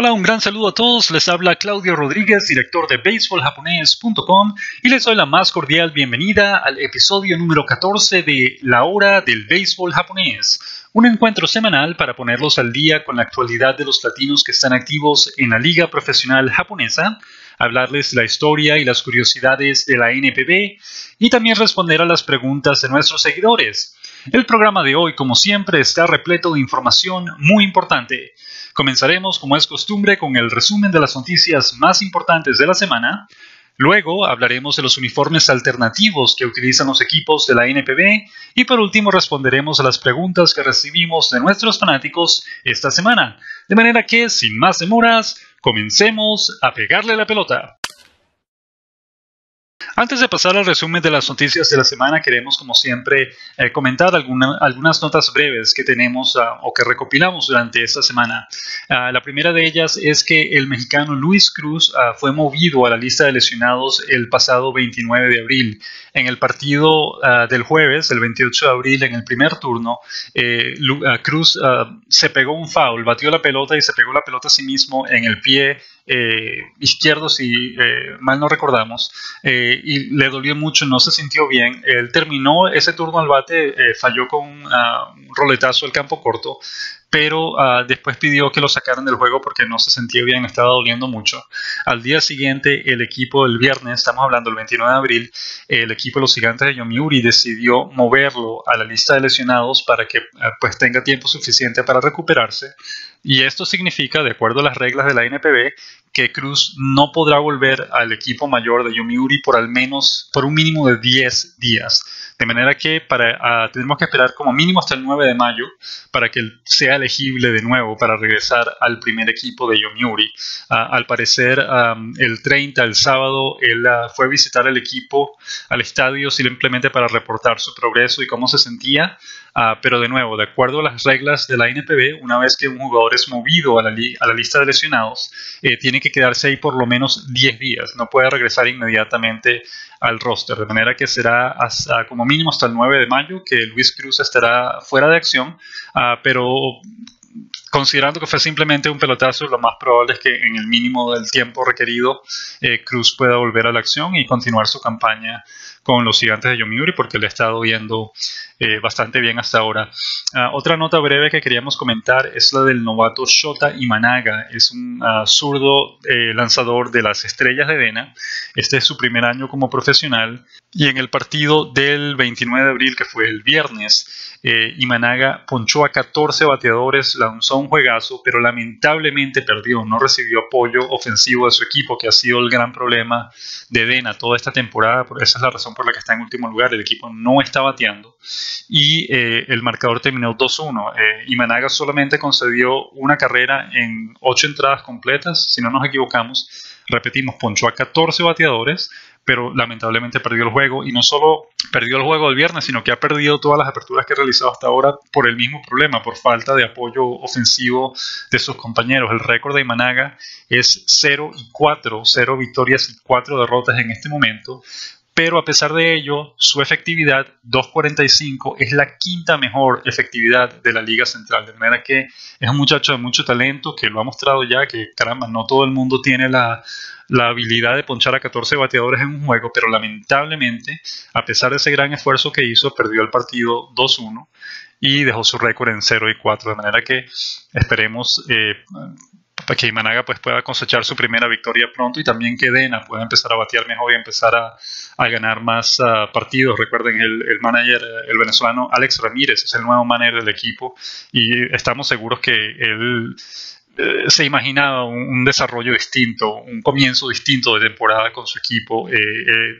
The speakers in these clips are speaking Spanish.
Hola, un gran saludo a todos. Les habla Claudio Rodríguez, director de baseballjaponés.com, y les doy la más cordial bienvenida al episodio número 14 de La Hora del Béisbol Japonés, un encuentro semanal para ponerlos al día con la actualidad de los latinos que están activos en la Liga Profesional Japonesa, hablarles la historia y las curiosidades de la NPB y también responder a las preguntas de nuestros seguidores. El programa de hoy, como siempre, está repleto de información muy importante. Comenzaremos, como es costumbre, con el resumen de las noticias más importantes de la semana. Luego hablaremos de los uniformes alternativos que utilizan los equipos de la NPB. Y por último responderemos a las preguntas que recibimos de nuestros fanáticos esta semana. De manera que, sin más demoras, comencemos a pegarle la pelota. Antes de pasar al resumen de las noticias de la semana, queremos, como siempre, comentar algunas notas breves que tenemos o que recopilamos durante esta semana. La primera de ellas es que el mexicano Luis Cruz fue movido a la lista de lesionados el pasado 29 de abril. En el partido del jueves, el 28 de abril, en el primer turno, Cruz se pegó un foul, batió la pelota y se pegó la pelota a sí mismo en el pie izquierdo, si mal no recordamos, y le dolió mucho, no se sintió bien. Él terminó ese turno al bate, falló con un roletazo al campo corto, pero después pidió que lo sacaran del juego porque no se sentía bien, estaba doliendo mucho. Al día siguiente, el equipo, el viernes, estamos hablando del 29 de abril, el equipo de los Gigantes de Yomiuri decidió moverlo a la lista de lesionados para que pues tenga tiempo suficiente para recuperarse. Y esto significa, de acuerdo a las reglas de la NPB, que Cruz no podrá volver al equipo mayor de Yomiuri por un mínimo de 10 días. De manera que tenemos que esperar como mínimo hasta el 9 de mayo para que él sea elegible de nuevo para regresar al primer equipo de Yomiuri. Al parecer, el 30, el sábado, él fue a visitar el equipo al estadio simplemente para reportar su progreso y cómo se sentía. Pero de nuevo, de acuerdo a las reglas de la NPB, una vez que un jugador es movido a la lista de lesionados, tiene que quedarse ahí por lo menos 10 días. No puede regresar inmediatamente al roster. De manera que será como mínimo hasta el 9 de mayo que Luis Cruz estará fuera de acción. Pero considerando que fue simplemente un pelotazo, lo más probable es que en el mínimo del tiempo requerido Cruz pueda volver a la acción y continuar su campaña con los Gigantes de Yomiuri, porque le ha estado yendo bastante bien hasta ahora. Otra nota breve que queríamos comentar es la del novato Shota Imanaga. Es un zurdo lanzador de las Estrellas de Dena. Este es su primer año como profesional, y en el partido del 29 de abril, que fue el viernes, Imanaga ponchó a 14 bateadores, lanzó un juegazo, pero lamentablemente perdió. No recibió apoyo ofensivo de su equipo, que ha sido el gran problema de Dena toda esta temporada. Esa es la razón por la que está en último lugar. El equipo no está bateando y el marcador terminó 2-1. Imanaga solamente concedió una carrera en 8 entradas completas, si no nos equivocamos. Repetimos, ponchó a 14 bateadores, pero lamentablemente perdió el juego, y no solo perdió el juego del viernes, sino que ha perdido todas las aperturas que ha realizado hasta ahora por el mismo problema, por falta de apoyo ofensivo de sus compañeros. El récord de Imanaga es 0-4, 0 victorias y 4 derrotas en este momento. Pero a pesar de ello, su efectividad, 2.45, es la quinta mejor efectividad de la Liga Central. De manera que es un muchacho de mucho talento, que lo ha mostrado ya, que caramba, no todo el mundo tiene la habilidad de ponchar a 14 bateadores en un juego, pero lamentablemente, a pesar de ese gran esfuerzo que hizo, perdió el partido 2-1 y dejó su récord en 0-4. De manera que esperemos que Imanaga pues pueda cosechar su primera victoria pronto, y también que Dena pueda empezar a batear mejor y empezar a ganar más partidos. Recuerden, el manager, el venezolano Alex Ramírez, es el nuevo manager del equipo, y estamos seguros que él se imaginaba un desarrollo distinto, un comienzo distinto de temporada con su equipo.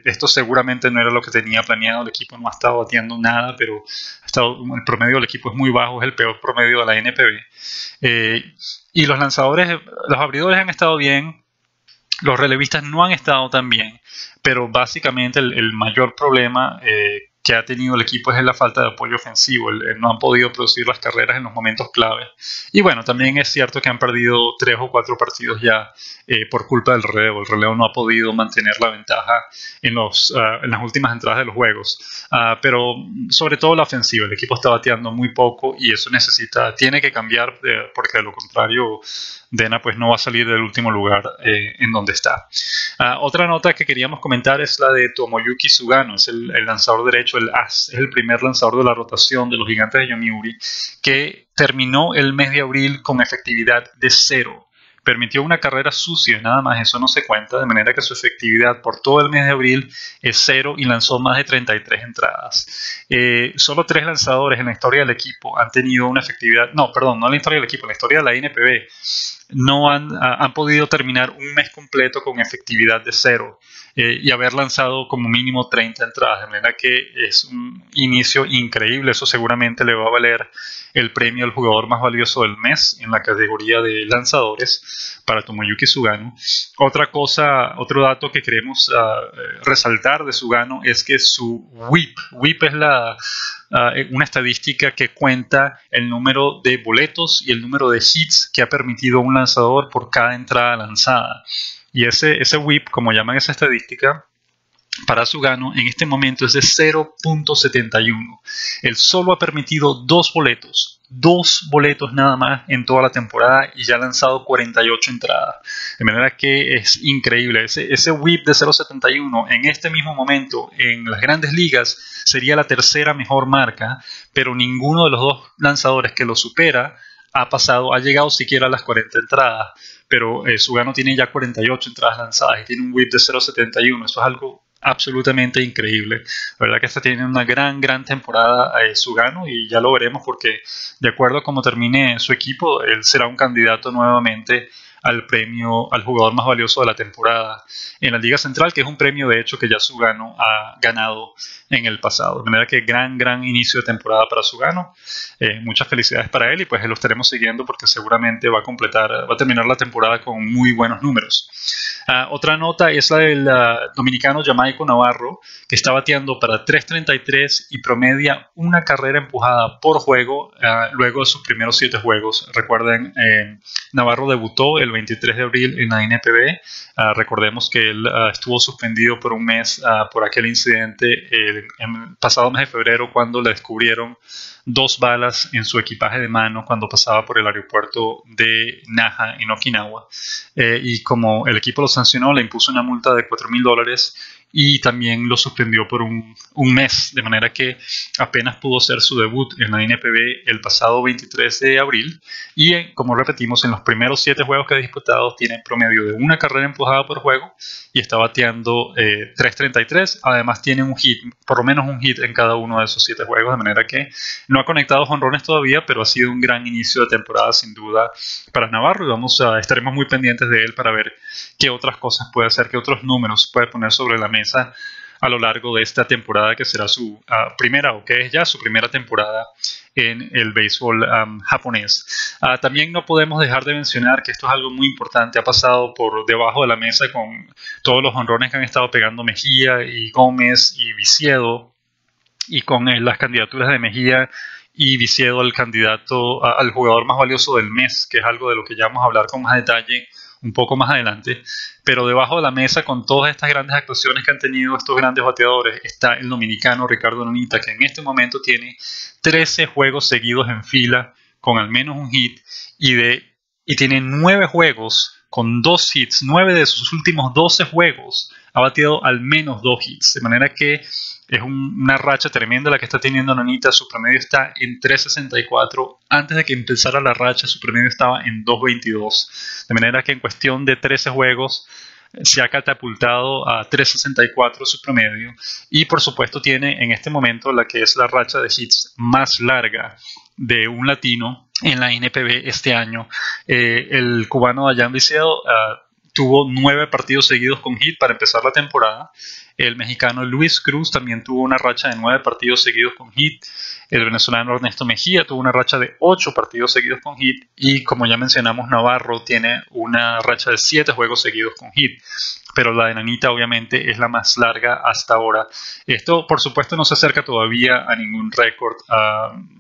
Esto seguramente no era lo que tenía planeado. El equipo no ha estado bateando nada, pero el promedio del equipo es muy bajo, es el peor promedio de la NPB. Y los abridores han estado bien, los relevistas no han estado tan bien, pero básicamente el mayor problema que ha tenido el equipo es la falta de apoyo ofensivo. No han podido producir las carreras en los momentos clave. Y bueno, también es cierto que han perdido 3 o 4 partidos ya por culpa del relevo. El relevo no ha podido mantener la ventaja en las últimas entradas de los juegos. Pero sobre todo la ofensiva. El equipo está bateando muy poco y eso tiene que cambiar, porque de lo contrario Dena pues no va a salir del último lugar en donde está. Otra nota que queríamos comentar es la de Tomoyuki Sugano, es el lanzador derecho, el as, es el primer lanzador de la rotación de los Gigantes de Yomiuri, que terminó el mes de abril con efectividad de 0. Permitió una carrera sucia, nada más, eso no se cuenta, de manera que su efectividad por todo el mes de abril es 0 y lanzó más de 33 entradas. Solo 3 lanzadores en la historia del equipo han tenido una efectividad, no en la historia del equipo, en la historia de la NPB, no han podido terminar un mes completo con efectividad de 0 y haber lanzado como mínimo 30 entradas, de manera que es un inicio increíble. Eso seguramente le va a valer el premio al jugador más valioso del mes en la categoría de lanzadores para Tomoyuki Sugano. Otro dato que queremos resaltar de Sugano es que su WHIP es una estadística que cuenta el número de boletos y el número de hits que ha permitido un lanzador por cada entrada lanzada. Y ese WHIP, como llaman esa estadística, para Sugano en este momento es de 0.71. Él solo ha permitido 2 boletos nada más en toda la temporada y ya ha lanzado 48 entradas. De manera que es increíble. Ese WHIP de 0.71 en este mismo momento en las grandes ligas sería la tercera mejor marca, pero ninguno de los 2 lanzadores que lo supera ha llegado siquiera a las 40 entradas. Pero Sugano tiene ya 48 entradas lanzadas y tiene un WHIP de 0.71. Esto es algo absolutamente increíble. La verdad que está teniendo una gran temporada Sugano, y ya lo veremos porque de acuerdo a cómo termine su equipo, él será un candidato nuevamente al premio al jugador más valioso de la temporada en la Liga Central, que es un premio de hecho que ya Sugano ha ganado en el pasado. De manera que gran inicio de temporada para Sugano. Muchas felicidades para él y pues lo estaremos siguiendo porque seguramente va a terminar la temporada con muy buenos números. Otra nota es la del dominicano Jamaico Navarro, que está bateando para 3.33 y promedia una carrera empujada por juego luego de sus primeros 7 juegos. Recuerden, Navarro debutó el 23 de abril en la NPB. Recordemos que él estuvo suspendido por un mes por aquel incidente en el pasado mes de febrero, cuando le descubrieron 2 balas en su equipaje de mano cuando pasaba por el aeropuerto de Naha en Okinawa, y como el equipo lo sancionó, le impuso una multa de $4,000 y también lo suspendió por un mes, de manera que apenas pudo hacer su debut en la NPB el pasado 23 de abril y como repetimos, en los primeros 7 juegos que ha disputado tiene promedio de una carrera empujada por juego y está bateando 3.33, además tiene un hit, por lo menos un hit en cada uno de esos 7 juegos, de manera que no ha conectado jonrones todavía, pero ha sido un gran inicio de temporada sin duda para Navarro, y estaremos muy pendientes de él para ver qué otras cosas puede hacer, qué otros números puede poner sobre la mesa a lo largo de esta temporada, que será su primera, o que es ya su primera temporada en el béisbol japonés. También no podemos dejar de mencionar que esto es algo muy importante, ha pasado por debajo de la mesa con todos los jonrones que han estado pegando Mejía y Gómez y Viciedo, y con las candidaturas de Mejía y Viciedo al candidato al jugador más valioso del mes, que es algo de lo que ya vamos a hablar con más detalle un poco más adelante. Pero debajo de la mesa, con todas estas grandes actuaciones que han tenido estos grandes bateadores, está el dominicano Ricardo Nonita, que en este momento tiene 13 juegos seguidos en fila con al menos un hit y tiene 9 juegos con 2 hits. 9 de sus últimos 12 juegos ha bateado al menos 2 hits, de manera que es una racha tremenda la que está teniendo Nonita. Su promedio está en 3.64. Antes de que empezara la racha, su promedio estaba en 2.22. De manera que en cuestión de 13 juegos se ha catapultado a 3.64 su promedio. Y por supuesto tiene en este momento la que es la racha de hits más larga de un latino en la NPB este año. El cubano Dayan Viciedo tuvo 9 partidos seguidos con hit para empezar la temporada. El mexicano Luis Cruz también tuvo una racha de 9 partidos seguidos con hit. El venezolano Ernesto Mejía tuvo una racha de 8 partidos seguidos con hit. Y como ya mencionamos, Navarro tiene una racha de 7 juegos seguidos con hit. Pero la de Nanita obviamente es la más larga hasta ahora. Esto por supuesto no se acerca todavía a ningún récord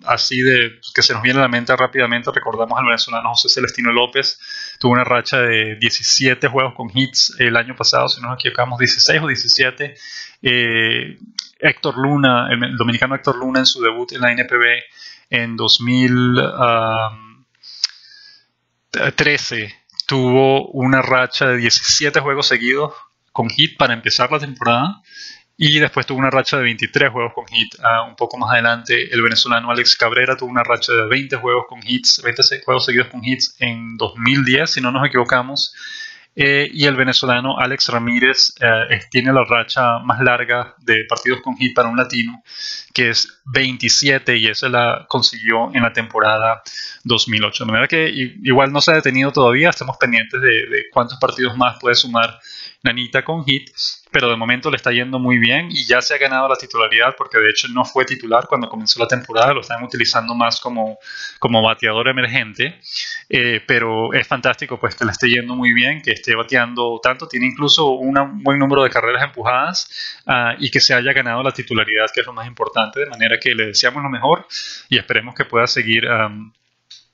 así de que se nos viene a la mente rápidamente. Recordamos al venezolano José Celestino López, tuvo una racha de 17 juegos con hits el año pasado, si no nos equivocamos, 16 o 17. Héctor Luna, el dominicano Héctor Luna, en su debut en la NPB en 2013, tuvo una racha de 17 juegos seguidos con hit para empezar la temporada. Y después tuvo una racha de 23 juegos con hit. Un poco más adelante, el venezolano Alex Cabrera tuvo una racha de 20 juegos con hits, 20 juegos seguidos con hits en 2010, si no nos equivocamos. Y el venezolano Alex Ramírez tiene la racha más larga de partidos con hit para un latino, que es 27, y esa la consiguió en la temporada 2008. De manera que igual no se ha detenido todavía, estamos pendientes de cuántos partidos más puede sumar Nanita con hit, pero de momento le está yendo muy bien y ya se ha ganado la titularidad, porque de hecho no fue titular cuando comenzó la temporada, lo están utilizando más como bateador emergente, pero es fantástico pues que le esté yendo muy bien, que esté bateando tanto, tiene incluso un buen número de carreras empujadas y que se haya ganado la titularidad, que es lo más importante, de manera que le deseamos lo mejor y esperemos que pueda seguir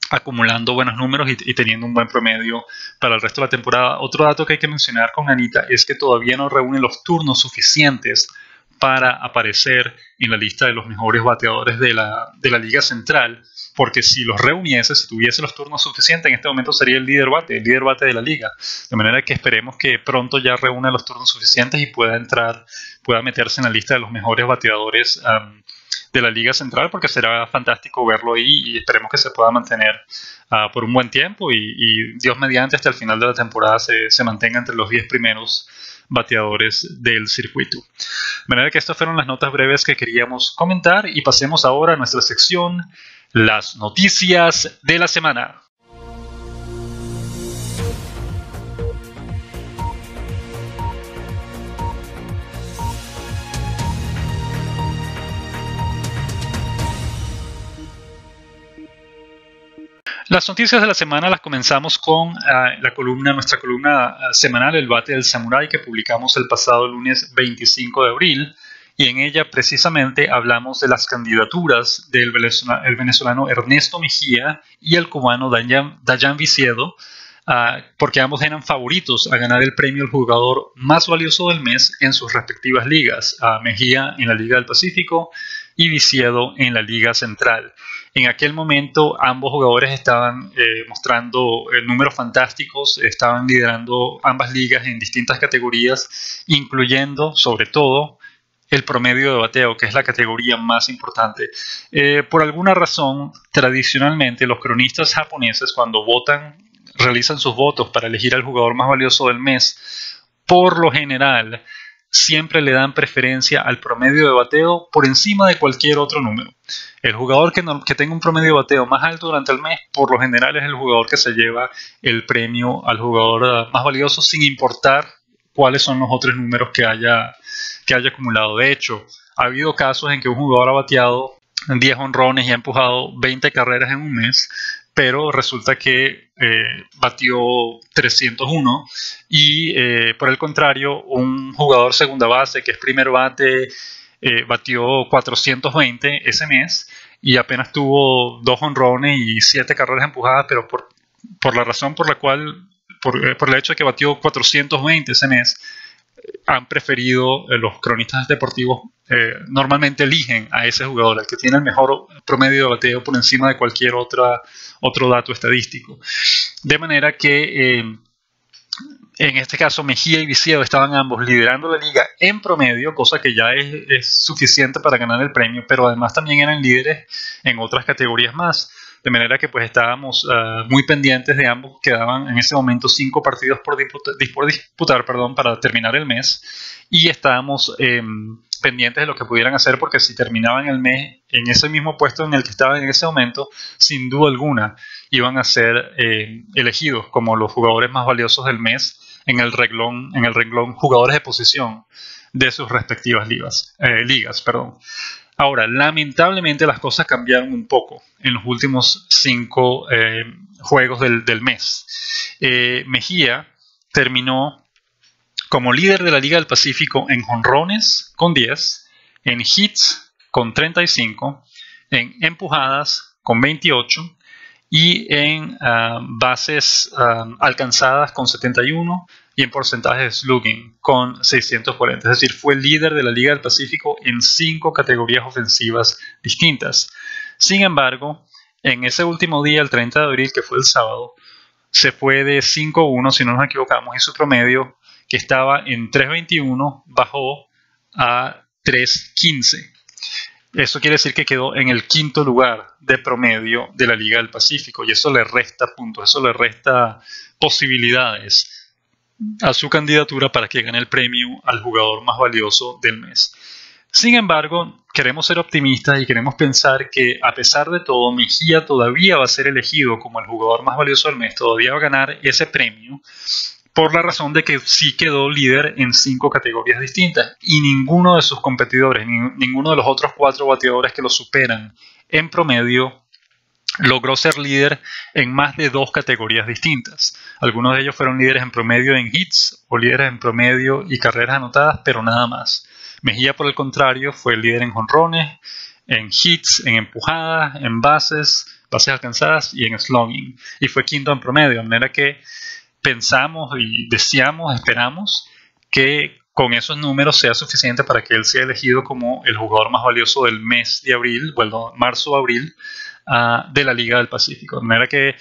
acumulando buenos números y teniendo un buen promedio para el resto de la temporada. Otro dato que hay que mencionar con Anita es que todavía no reúne los turnos suficientes para aparecer en la lista de los mejores bateadores de la Liga Central, porque si los reuniese, si tuviese los turnos suficientes, en este momento sería el líder bate de la liga. De manera que esperemos que pronto ya reúna los turnos suficientes y pueda meterse en la lista de los mejores bateadores de la Liga Central, porque será fantástico verlo ahí y esperemos que se pueda mantener por un buen tiempo y Dios mediante hasta el final de la temporada se mantenga entre los 10 primeros bateadores del circuito. De manera que estas fueron las notas breves que queríamos comentar y pasemos ahora a nuestra sección, las noticias de la semana. Las noticias de la semana las comenzamos con nuestra columna semanal, El Bate del Samurái, que publicamos el pasado lunes 25 de abril. Y en ella precisamente hablamos de las candidaturas del venezolano Ernesto Mejía y el cubano Dayan Viciedo, porque ambos eran favoritos a ganar el premio al jugador más valioso del mes en sus respectivas ligas. Mejía en la Liga del Pacífico y Viciedo en la Liga Central. En aquel momento ambos jugadores estaban mostrando números fantásticos, estaban liderando ambas ligas en distintas categorías, incluyendo sobre todo el promedio de bateo, que es la categoría más importante. Por alguna razón, tradicionalmente los cronistas japoneses, cuando realizan sus votos para elegir al jugador más valioso del mes, por lo general siempre le dan preferencia al promedio de bateo por encima de cualquier otro número. El jugador que tenga un promedio de bateo más alto durante el mes, por lo general es el jugador que se lleva el premio al jugador más valioso, sin importar cuáles son los otros números que haya acumulado. De hecho, ha habido casos en que un jugador ha bateado 10 honrones y ha empujado 20 carreras en un mes, pero resulta que batió 301 y por el contrario, un jugador segunda base que es primer bate batió 420 ese mes y apenas tuvo 2 honrones y 7 carreras empujadas, pero por la razón por la cual, por el hecho de que batió 420 ese mes, han preferido los cronistas deportivos, normalmente eligen a ese jugador, el que tiene el mejor promedio de bateo por encima de cualquier otro dato estadístico. De manera que en este caso Mejía y Viciedo estaban ambos liderando la liga en promedio, cosa que ya es suficiente para ganar el premio, pero además también eran líderes en otras categorías más. De manera que pues estábamos muy pendientes de ambos. Quedaban en ese momento 5 partidos por disputar para terminar el mes. Y estábamos pendientes de lo que pudieran hacer, porque si terminaban el mes en ese mismo puesto en el que estaban en ese momento, sin duda alguna iban a ser elegidos como los jugadores más valiosos del mes en el renglón jugadores de posición de sus respectivas ligas. Ahora, lamentablemente las cosas cambiaron un poco en los últimos 5 juegos del mes. Mejía terminó como líder de la Liga del Pacífico en jonrones con 10, en hits con 35, en empujadas con 28 y en bases alcanzadas con 71 y en porcentaje de slugging con 640. Es decir, fue el líder de la Liga del Pacífico en 5 categorías ofensivas distintas. Sin embargo, en ese último día, el 30 de abril, que fue el sábado, se fue de 5.1, si no nos equivocamos, y su promedio, que estaba en 3.21, bajó a 3.15. Eso quiere decir que quedó en el quinto lugar de promedio de la Liga del Pacífico, y eso le resta puntos, eso le resta posibilidades a su candidatura para que gane el premio al jugador más valioso del mes. Sin embargo, queremos ser optimistas y queremos pensar que, a pesar de todo, Mejía todavía va a ser elegido como el jugador más valioso del mes, todavía va a ganar ese premio, por la razón de que sí quedó líder en 5 categorías distintas y ninguno de sus competidores, ninguno de los otros 4 bateadores que lo superan en promedio logró ser líder en más de 2 categorías distintas. Algunos de ellos fueron líderes en promedio en hits o líderes en promedio y carreras anotadas, pero nada más. Mejía, por el contrario, fue el líder en jonrones, en hits, en empujadas, en bases alcanzadas y en slugging, y fue quinto en promedio, de manera que pensamos y deseamos, esperamos que con esos números sea suficiente para que él sea elegido como el jugador más valioso del mes de abril, bueno, marzo-abril, de la Liga del Pacífico. De manera que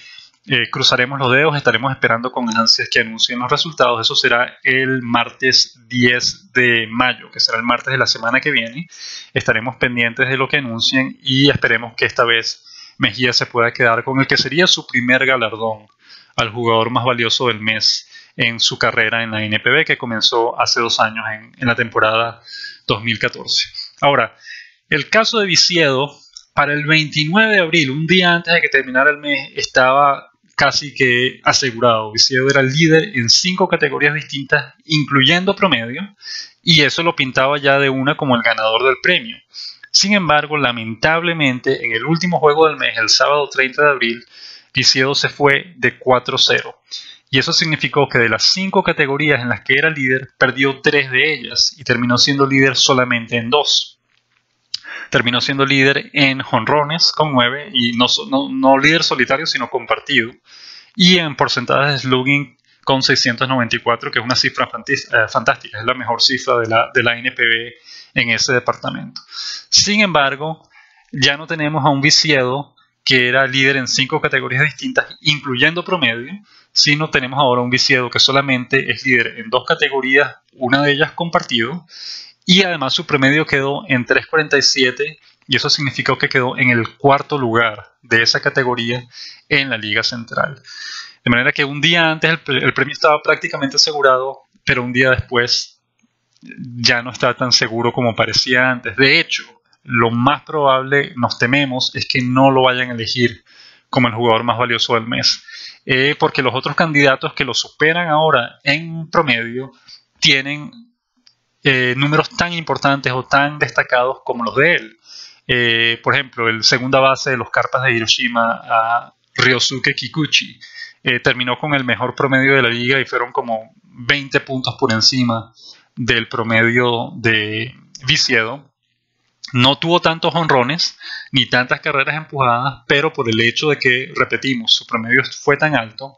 cruzaremos los dedos, estaremos esperando con ansias que anuncien los resultados. Eso será el martes 10 de mayo, que será el martes de la semana que viene. Estaremos pendientes de lo que anuncien y esperemos que esta vez Mejía se pueda quedar con el que sería su primer galardón al jugador más valioso del mes en su carrera en la NPB, que comenzó hace 2 años en la temporada 2014. Ahora, el caso de Viciedo, para el 29 de abril, un día antes de que terminara el mes, estaba casi que asegurado. Viciedo era el líder en 5 categorías distintas, incluyendo promedio, y eso lo pintaba ya de una como el ganador del premio. Sin embargo, lamentablemente, en el último juego del mes, el sábado 30 de abril, Viciedo se fue de 4-0. Y eso significó que de las 5 categorías en las que era líder, perdió 3 de ellas y terminó siendo líder solamente en 2. Terminó siendo líder en jonrones con 9, y no líder solitario, sino compartido. Y en porcentajes de slugging con 694, que es una cifra fantástica, es la mejor cifra de la NPB en ese departamento. Sin embargo, ya no tenemos a un Viciedo que era líder en 5 categorías distintas, incluyendo promedio, sino tenemos ahora un Viciedo que solamente es líder en 2 categorías, una de ellas compartido, y además su promedio quedó en 3.47, y eso significó que quedó en el 4.º lugar de esa categoría en la Liga Central. De manera que un día antes el premio estaba prácticamente asegurado, pero un día después ya no está tan seguro como parecía antes. De hecho, lo más probable, nos tememos, es que no lo vayan a elegir como el jugador más valioso del mes, porque los otros candidatos que lo superan ahora en promedio tienen números tan importantes o tan destacados como los de él. Por ejemplo, el segunda base de los Carpas de Hiroshima, Ryosuke Kikuchi, terminó con el mejor promedio de la liga y fueron como 20 puntos por encima del promedio de Viciedo. No tuvo tantos jonrones ni tantas carreras empujadas, pero por el hecho de que, repetimos, su promedio fue tan alto,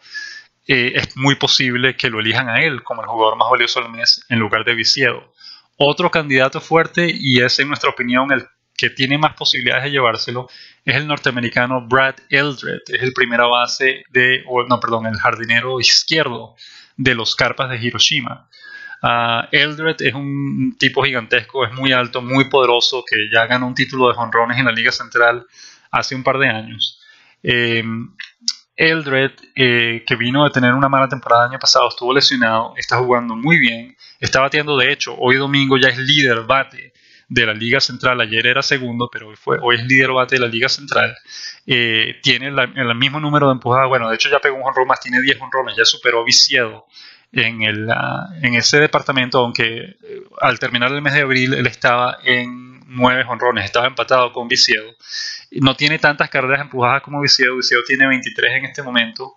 es muy posible que lo elijan a él como el jugador más valioso del mes en lugar de Viciedo. Otro candidato fuerte, y es en nuestra opinión el que tiene más posibilidades de llevárselo, es el norteamericano Brad Eldred. Es el primera base el jardinero izquierdo de los Carpas de Hiroshima. Eldred es un tipo gigantesco, es muy alto, muy poderoso, que ya ganó un título de jonrones en la Liga Central hace un par de años. Eldred, que vino de tener una mala temporada el año pasado, estuvo lesionado, está jugando muy bien, está bateando. De hecho, hoy domingo ya es líder bate de la Liga Central. Ayer era segundo, pero hoy es líder bate de la Liga Central. Tiene el mismo número de empujadas. Bueno, de hecho ya pegó un jonrón más, tiene 10 jonrones, ya superó a Viciedo en ese departamento, aunque al terminar el mes de abril él estaba en 9 jonrones, estaba empatado con Viciedo. No tiene tantas carreras empujadas como Viciedo. Viciedo tiene 23 en este momento.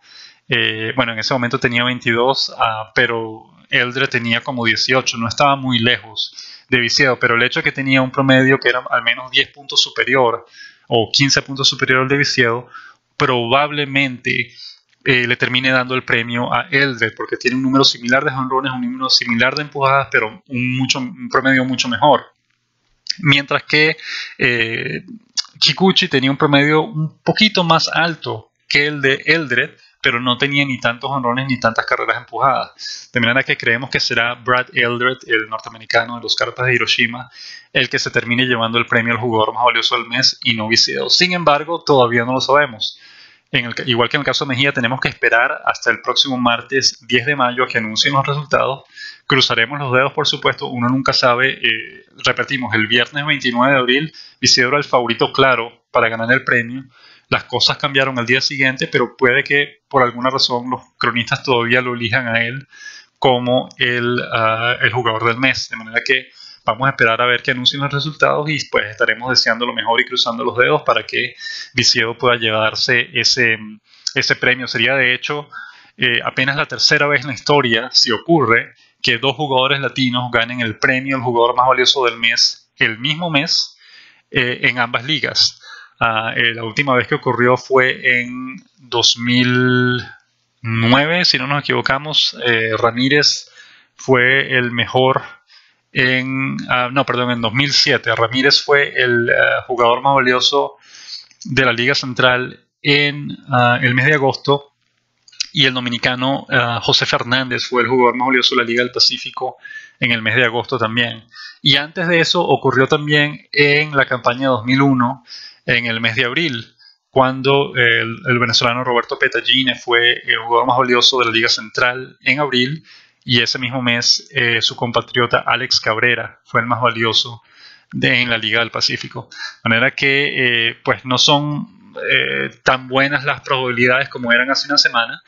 En ese momento tenía 22, pero Eldred tenía como 18, no estaba muy lejos de Viciedo, pero el hecho de que tenía un promedio que era al menos 10 puntos superior o 15 puntos superior al de Viciedo, probablemente le termine dando el premio a Eldred, porque tiene un número similar de jonrones, un número similar de empujadas, pero un promedio mucho mejor. Mientras que Kikuchi tenía un promedio un poquito más alto que el de Eldred, pero no tenía ni tantos jonrones ni tantas carreras empujadas. De manera que creemos que será Brad Eldred, el norteamericano de los Carpas de Hiroshima, el que se termine llevando el premio al jugador más valioso del mes y no Vicedo. Sin embargo, todavía no lo sabemos. Igual que en el caso de Mejía, tenemos que esperar hasta el próximo martes 10 de mayo a que anuncien los resultados. Cruzaremos los dedos, por supuesto, uno nunca sabe. Repetimos, el viernes 29 de abril, Vicedo era el favorito claro para ganar el premio. Las cosas cambiaron al día siguiente, pero puede que por alguna razón los cronistas todavía lo elijan a él como el jugador del mes. De manera que vamos a esperar a ver que anuncien los resultados y pues estaremos deseando lo mejor y cruzando los dedos para que Vicedo pueda llevarse ese premio. Sería de hecho apenas la tercera vez en la historia, si ocurre, que dos jugadores latinos ganen el premio al jugador más valioso del mes el mismo mes en ambas ligas. La última vez que ocurrió fue en 2009, si no nos equivocamos. Ramírez fue el mejor en 2007. Ramírez fue el jugador más valioso de la Liga Central en el mes de agosto, y el dominicano José Fernández fue el jugador más valioso de la Liga del Pacífico en el mes de agosto también. Y antes de eso ocurrió también en la campaña 2001, en el mes de abril, cuando el venezolano Roberto Petagine fue el jugador más valioso de la Liga Central en abril, y ese mismo mes su compatriota Alex Cabrera fue el más valioso en la Liga del Pacífico. De manera que pues no son tan buenas las probabilidades como eran hace una semana,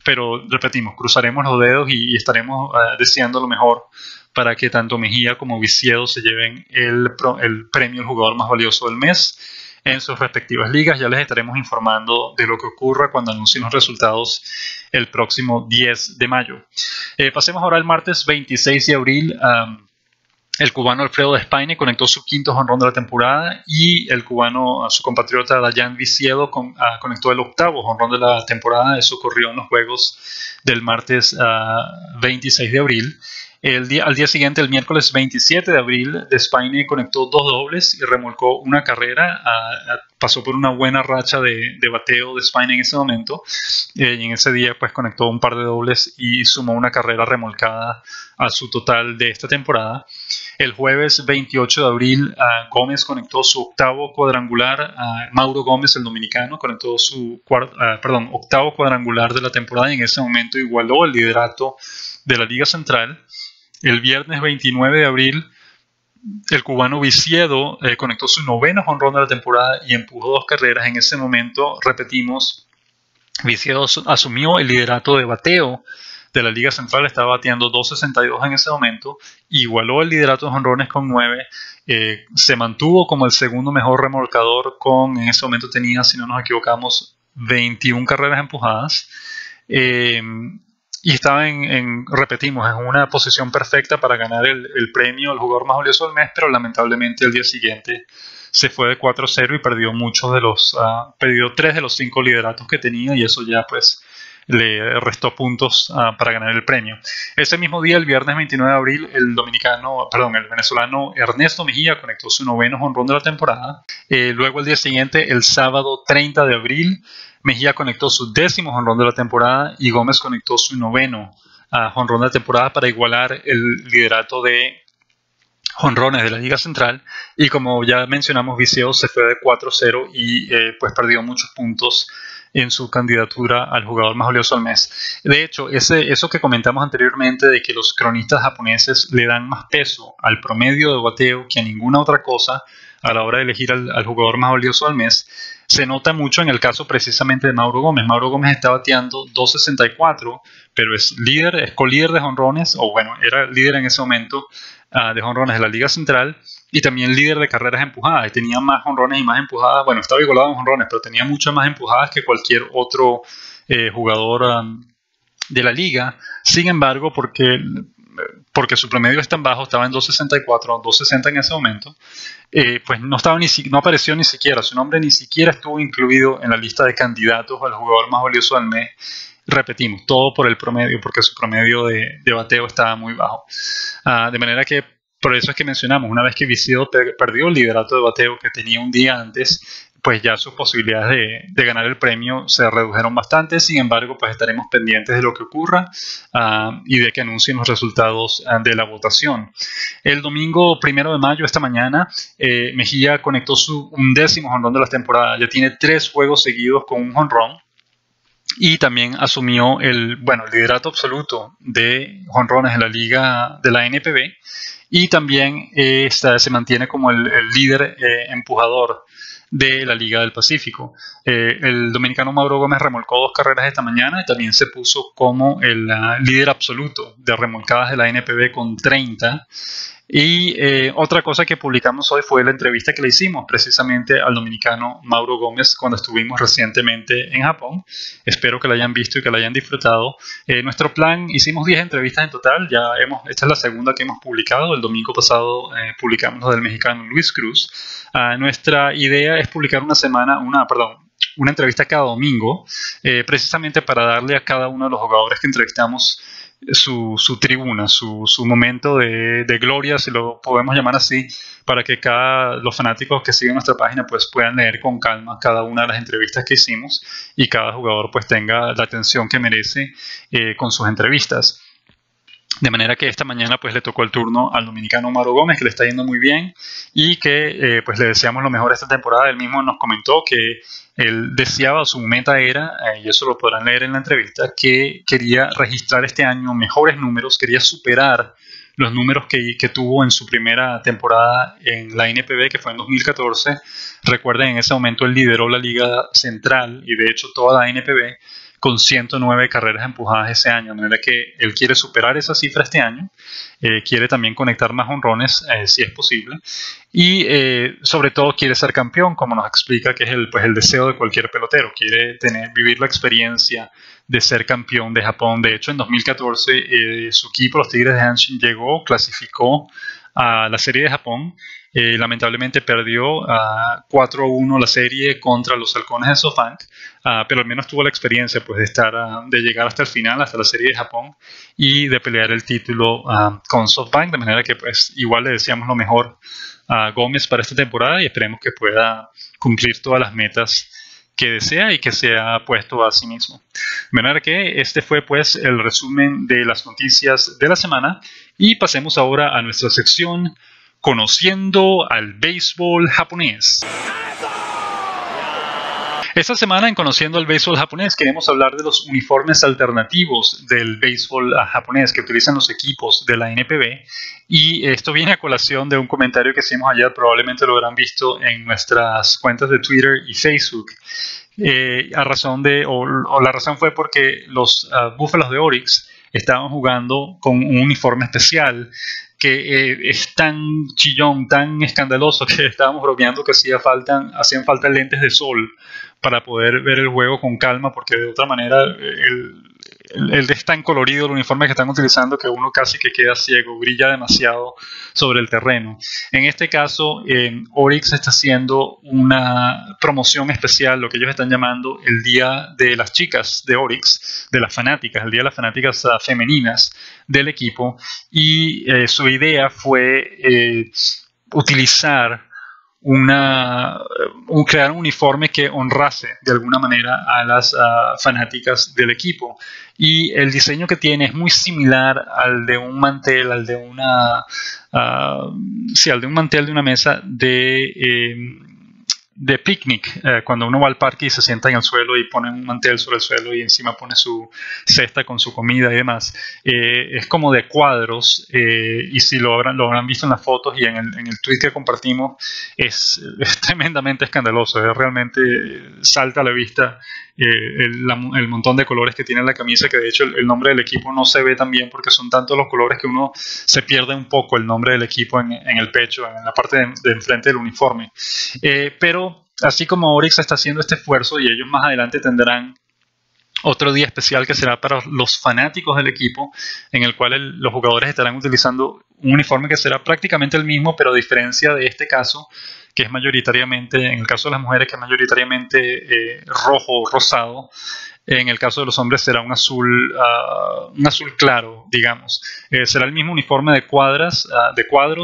pero repetimos, cruzaremos los dedos y estaremos deseando lo mejor para que tanto Mejía como Vicedo se lleven el premio al jugador más valioso del mes en sus respectivas ligas. Ya les estaremos informando de lo que ocurra cuando anuncien los resultados el próximo 10 de mayo. Pasemos ahora al martes 26 de abril. El cubano Alfredo Despaine conectó su quinto jonrón de la temporada, y el cubano, su compatriota Dayan Vicedo, conectó el octavo jonrón de la temporada. Eso ocurrió en los juegos del martes 26 de abril. Al día siguiente, el miércoles 27 de abril, Despaine conectó dos dobles y remolcó una carrera. Pasó por una buena racha de bateo Despaine en ese momento, y en ese día pues conectó un par de dobles y sumó una carrera remolcada a su total de esta temporada. El jueves 28 de abril, Gómez conectó su octavo cuadrangular. Mauro Gómez, el dominicano, conectó su octavo cuadrangular de la temporada, y en ese momento igualó el liderato de la Liga Central. El viernes 29 de abril, el cubano Vicedo conectó su noveno jonrón de la temporada y empujó dos carreras. En ese momento, repetimos, Vicedo asumió el liderato de bateo de la Liga Central. Estaba bateando 2.62 en ese momento, igualó el liderato de jonrones con 9, se mantuvo como el segundo mejor remolcador en ese momento tenía, si no nos equivocamos, 21 carreras empujadas. Y estaba repetimos, en una posición perfecta para ganar el premio al jugador más valioso del mes, pero lamentablemente el día siguiente se fue de 4-0 y perdió perdió 3 de los 5 lideratos que tenía, y eso ya pues le restó puntos para ganar el premio. Ese mismo día, el viernes 29 de abril, el venezolano Ernesto Mejía conectó su noveno jonrón de la temporada. Luego el día siguiente, el sábado 30 de abril, Mejía conectó su décimo jonrón de la temporada y Gómez conectó su noveno jonrón de la temporada para igualar el liderato de jonrones de la Liga Central. Y como ya mencionamos, Vicedo se fue de 4-0 y pues perdió muchos puntos en su candidatura al jugador más valioso del mes. De hecho, eso que comentamos anteriormente de que los cronistas japoneses le dan más peso al promedio de bateo que a ninguna otra cosa a la hora de elegir al jugador más valioso del mes, se nota mucho en el caso precisamente de Mauro Gómez. Mauro Gómez está bateando 2.64, pero es co-líder de jonrones, o bueno, era líder en ese momento de jonrones de la Liga Central, y también líder de carreras empujadas, y tenía más jonrones y más empujadas. Bueno, estaba igualado en jonrones, pero tenía muchas más empujadas que cualquier otro jugador de la liga. Sin embargo, porque su promedio es tan bajo, estaba en 2.64, 2.60 en ese momento, pues no apareció ni siquiera, su nombre ni siquiera estuvo incluido en la lista de candidatos al jugador más valioso del mes. Repetimos, todo por el promedio, porque su promedio de bateo estaba muy bajo. De manera que por eso es que mencionamos, una vez que Vicedo perdió el liderato de bateo que tenía un día antes, pues ya sus posibilidades de ganar el premio se redujeron bastante. Sin embargo, pues estaremos pendientes de lo que ocurra y de que anuncien los resultados de la votación. El domingo 1 de mayo, esta mañana, Mejía conectó su 11º jonrón de la temporada. Ya tiene 3 juegos seguidos con un jonrón. Y también asumió el liderato absoluto de jonrones en la liga de la NPB. Y también se mantiene como el líder empujador de la Liga del Pacífico. El dominicano Mauro Gómez remolcó 2 carreras esta mañana y también se puso como el líder absoluto de remolcadas de la NPB con 30. Y otra cosa que publicamos hoy fue la entrevista que le hicimos precisamente al dominicano Mauro Gómez cuando estuvimos recientemente en Japón. Espero que la hayan visto y que la hayan disfrutado. Nuestro plan, hicimos 10 entrevistas en total. Esta es la segunda que hemos publicado. El domingo pasado publicamos la del mexicano Luis Cruz. Nuestra idea es publicar una entrevista cada domingo, precisamente para darle a cada uno de los jugadores que entrevistamos su tribuna, su momento de gloria, si lo podemos llamar así, para que los fanáticos que siguen nuestra página pues puedan leer con calma cada una de las entrevistas que hicimos y cada jugador pues tenga la atención que merece con sus entrevistas. De manera que esta mañana pues le tocó el turno al dominicano Mauro Gómez, que le está yendo muy bien y que pues le deseamos lo mejor esta temporada. Él mismo nos comentó que él deseaba, su meta era, y eso lo podrán leer en la entrevista, que quería registrar este año mejores números, quería superar los números que tuvo en su primera temporada en la NPB, que fue en 2014. Recuerden, en ese momento él lideró la Liga Central y de hecho toda la NPB con 109 carreras empujadas ese año, de manera que él quiere superar esa cifra este año, quiere también conectar más jonrones si es posible, y sobre todo quiere ser campeón, como nos explica que es el deseo de cualquier pelotero, quiere vivir la experiencia de ser campeón de Japón. De hecho, en 2014 su equipo, los Tigres de Hanshin, clasificó a la Serie de Japón. Lamentablemente perdió 4-1 la serie contra los Halcones de SoftBank, pero al menos tuvo la experiencia pues, de llegar hasta el final, hasta la Serie de Japón, y de pelear el título con SoftBank, de manera que pues igual le deseamos lo mejor a Gómez para esta temporada y esperemos que pueda cumplir todas las metas que desea y que se ha puesto a sí mismo. De manera que este fue pues el resumen de las noticias de la semana, y pasemos ahora a nuestra sección Conociendo al béisbol japonés. Esta semana en Conociendo al béisbol japonés queremos hablar de los uniformes alternativos del béisbol japonés que utilizan los equipos de la NPB, y esto viene a colación de un comentario que hicimos ayer, probablemente lo habrán visto en nuestras cuentas de Twitter y Facebook. La razón fue porque los Búfalos de Orix estaban jugando con un uniforme especial que es tan chillón, tan escandaloso, que estábamos bromeando que hacían falta lentes de sol para poder ver el juego con calma, porque de otra manera es tan colorido el uniforme que están utilizando que uno casi que queda ciego, brilla demasiado sobre el terreno. En este caso, Orix está haciendo una promoción especial, lo que ellos están llamando el Día de las Chicas de Orix, de las fanáticas, el Día de las Fanáticas femeninas del equipo, y su idea fue utilizar crear un uniforme que honrase de alguna manera a las fanáticas del equipo, y el diseño que tiene es muy similar al de un mantel, al de un mantel de una mesa de picnic, cuando uno va al parque y se sienta en el suelo y pone un mantel sobre el suelo y encima pone su cesta con su comida y demás. Es como de cuadros, y si lo habrán visto en las fotos y en el tweet que compartimos, es tremendamente escandaloso. Realmente salta a la vista el montón de colores que tiene la camisa, que de hecho el nombre del equipo no se ve tan bien porque son tantos los colores que uno se pierde un poco el nombre del equipo en el pecho, en la parte de enfrente del uniforme. Pero así como Orix está haciendo este esfuerzo, y ellos más adelante tendrán otro día especial que será para los fanáticos del equipo, en el cual los jugadores estarán utilizando un uniforme que será prácticamente el mismo, pero a diferencia de este caso, que es mayoritariamente, en el caso de las mujeres, que es mayoritariamente rojo o rosado. En el caso de los hombres será un azul claro, digamos. Será el mismo uniforme de cuadros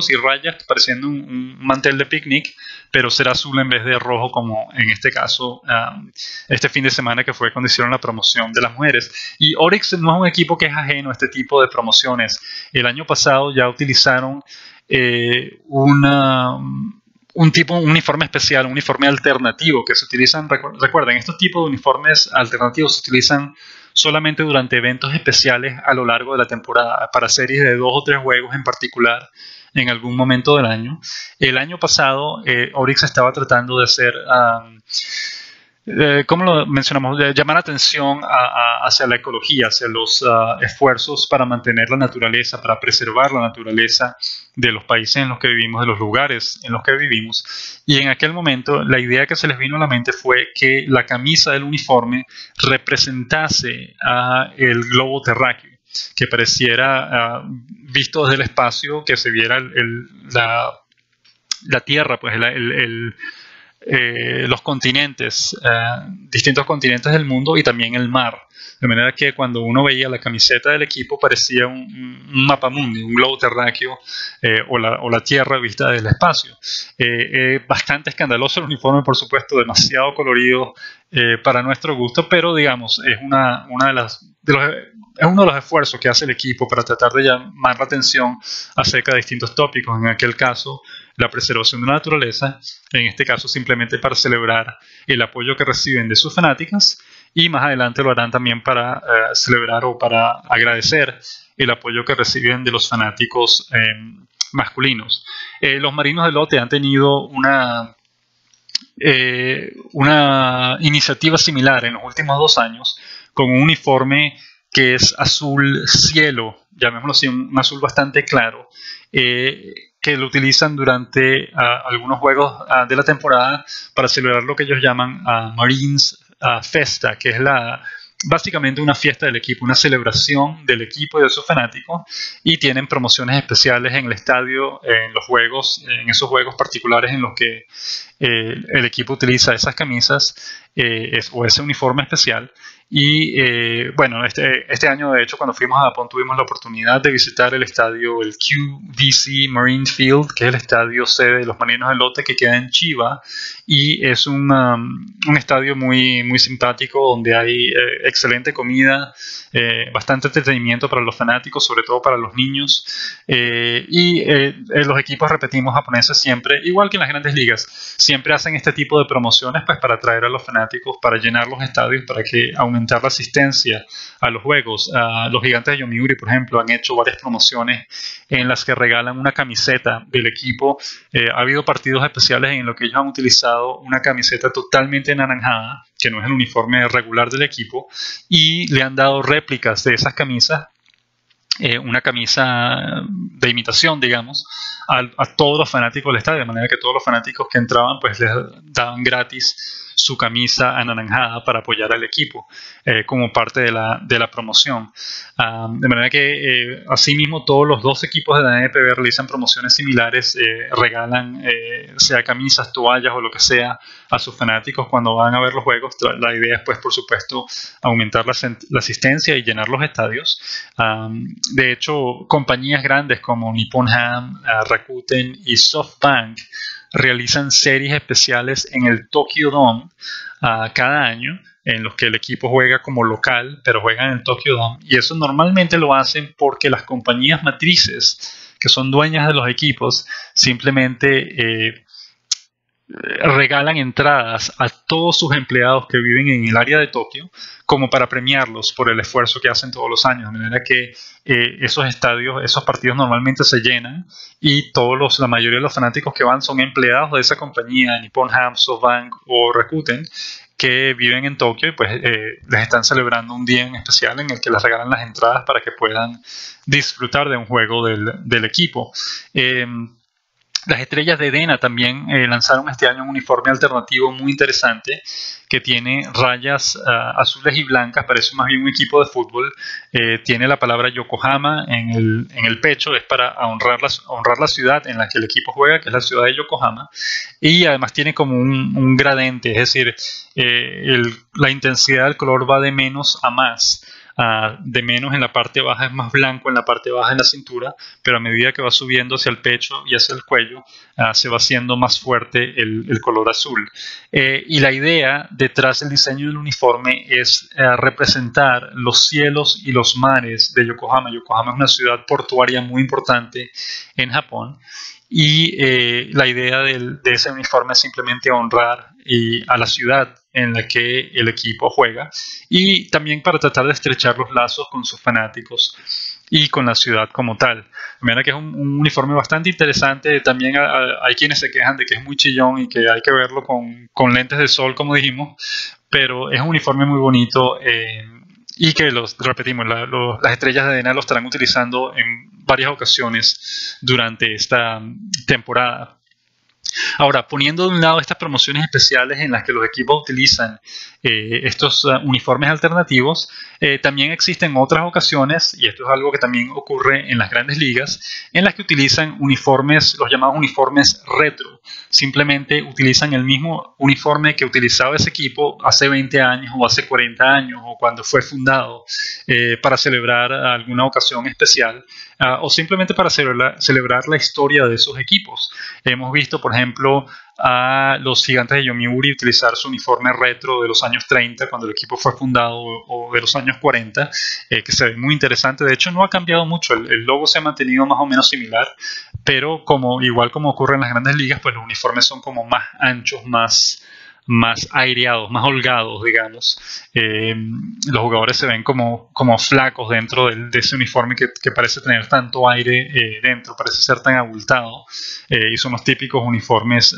y rayas, pareciendo un mantel de picnic, pero será azul en vez de rojo, como en este caso, este fin de semana que fue cuando hicieron la promoción de las mujeres. Y Oryx no es un equipo que es ajeno a este tipo de promociones. El año pasado ya utilizaron un uniforme especial, un uniforme alternativo que se utilizan, recuerden, estos tipos de uniformes alternativos se utilizan solamente durante eventos especiales a lo largo de la temporada, para series de 2 o 3 juegos en particular en algún momento del año. El año pasado Oryx estaba tratando de hacer, ¿cómo lo mencionamos? De llamar atención hacia la ecología, hacia los esfuerzos para mantener la naturaleza, para preservar la naturaleza de los países en los que vivimos, de los lugares en los que vivimos. Y en aquel momento la idea que se les vino a la mente fue que la camisa del uniforme representase el globo terráqueo, que pareciera, visto desde el espacio, que se viera la Tierra, pues los continentes, distintos continentes del mundo y también el mar. De manera que cuando uno veía la camiseta del equipo parecía un mapamundi, un globo terráqueo, o la Tierra vista desde el espacio. Bastante escandaloso el uniforme, por supuesto, demasiado colorido para nuestro gusto, pero digamos, es uno de los esfuerzos que hace el equipo para tratar de llamar la atención acerca de distintos tópicos. En aquel caso, la preservación de la naturaleza, en este caso simplemente para celebrar el apoyo que reciben de sus fanáticas, y más adelante lo harán también para celebrar o para agradecer el apoyo que reciben de los fanáticos masculinos. Los Marinos de Lotte han tenido una iniciativa similar en los últimos 2 años, con un uniforme que es azul cielo, llamémoslo así, un azul bastante claro, que lo utilizan durante algunos juegos de la temporada para celebrar lo que ellos llaman Marines Festa, que es básicamente una fiesta del equipo, una celebración del equipo y de sus fanáticos, y tienen promociones especiales en el estadio, en los juegos, en esos juegos particulares en los que el equipo utiliza esas camisas o ese uniforme especial. Y bueno, este año, de hecho, cuando fuimos a Japón, tuvimos la oportunidad de visitar el estadio, el QVC Marine Field, que es el estadio sede de los Marinos de Lotte, que queda en Chiba, y es un estadio muy, muy simpático, donde hay excelente comida, bastante entretenimiento para los fanáticos, sobre todo para los niños, y los equipos, repetimos, japoneses siempre, igual que en las grandes ligas, siempre hacen este tipo de promociones, pues, para atraer a los fanáticos, para llenar los estadios, para que aumentar la asistencia a los juegos. Los Gigantes de Yomiuri, por ejemplo, han hecho varias promociones en las que regalan una camiseta del equipo. Ha habido partidos especiales en los que ellos han utilizado una camiseta totalmente anaranjada, que no es el uniforme regular del equipo, y le han dado réplicas de esas camisas, una camisa de imitación, digamos, a todos los fanáticos del estadio, de manera que todos los fanáticos que entraban, pues, les daban gratis su camisa anaranjada para apoyar al equipo, como parte de la promoción. De manera que asimismo todos los 2 equipos de la NPB realizan promociones similares, regalan sea camisas, toallas o lo que sea a sus fanáticos cuando van a ver los juegos. La idea es, pues, por supuesto, aumentar la asistencia y llenar los estadios. De hecho, compañías grandes como Nippon Ham, Rakuten y SoftBank realizan series especiales en el Tokyo Dome cada año, en los que el equipo juega como local, pero juegan en el Tokyo Dome, y eso normalmente lo hacen porque las compañías matrices, que son dueñas de los equipos, simplemente regalan entradas a todos sus empleados que viven en el área de Tokio, como para premiarlos por el esfuerzo que hacen todos los años, de manera que esos estadios, esos partidos normalmente se llenan, y la mayoría de los fanáticos que van son empleados de esa compañía, Nippon Ham, SoftBank o Rakuten, que viven en Tokio, y pues les están celebrando un día en especial en el que les regalan las entradas para que puedan disfrutar de un juego del equipo. Las Estrellas de Dena también lanzaron este año un uniforme alternativo muy interesante que tiene rayas azules y blancas, parece más bien un equipo de fútbol. Tiene la palabra Yokohama en el pecho, es para honrar la ciudad en la que el equipo juega, que es la ciudad de Yokohama. Y además tiene como un gradente, es decir, la intensidad del color va de menos a más. De menos en la parte baja es más blanco, en la parte baja en la cintura, pero a medida que va subiendo hacia el pecho y hacia el cuello, se va haciendo más fuerte el color azul. Y la idea detrás del diseño del uniforme es representar los cielos y los mares de Yokohama. Yokohama es una ciudad portuaria muy importante en Japón. Y la idea de ese uniforme es simplemente honrar a la ciudad en la que el equipo juega, y también para tratar de estrechar los lazos con sus fanáticos y con la ciudad como tal. De manera que es un uniforme bastante interesante. También hay quienes se quejan de que es muy chillón y que hay que verlo con lentes de sol, como dijimos, pero es un uniforme muy bonito, y que repetimos, las Estrellas de Dena lo estarán utilizando en varias ocasiones durante esta temporada. Ahora, poniendo de un lado estas promociones especiales en las que los equipos utilizan estos uniformes alternativos, también existen otras ocasiones, y esto es algo que también ocurre en las grandes ligas, en las que utilizan uniformes, los llamados uniformes retro. Simplemente utilizan el mismo uniforme que utilizaba ese equipo hace 20 años o hace 40 años o cuando fue fundado, para celebrar alguna ocasión especial, o simplemente para celebrar la historia de esos equipos. Hemos visto, por ejemplo, a los Gigantes de Yomiuri utilizar su uniforme retro de los años 30 cuando el equipo fue fundado, o de los años 40, que se ve muy interesante. De hecho, no ha cambiado mucho, el logo se ha mantenido más o menos similar, pero igual como ocurre en las grandes ligas, pues los uniformes son como más anchos, más aireados, más holgados, digamos. Los jugadores se ven como flacos dentro de ese uniforme que parece tener tanto aire dentro, parece ser tan abultado, y son los típicos uniformes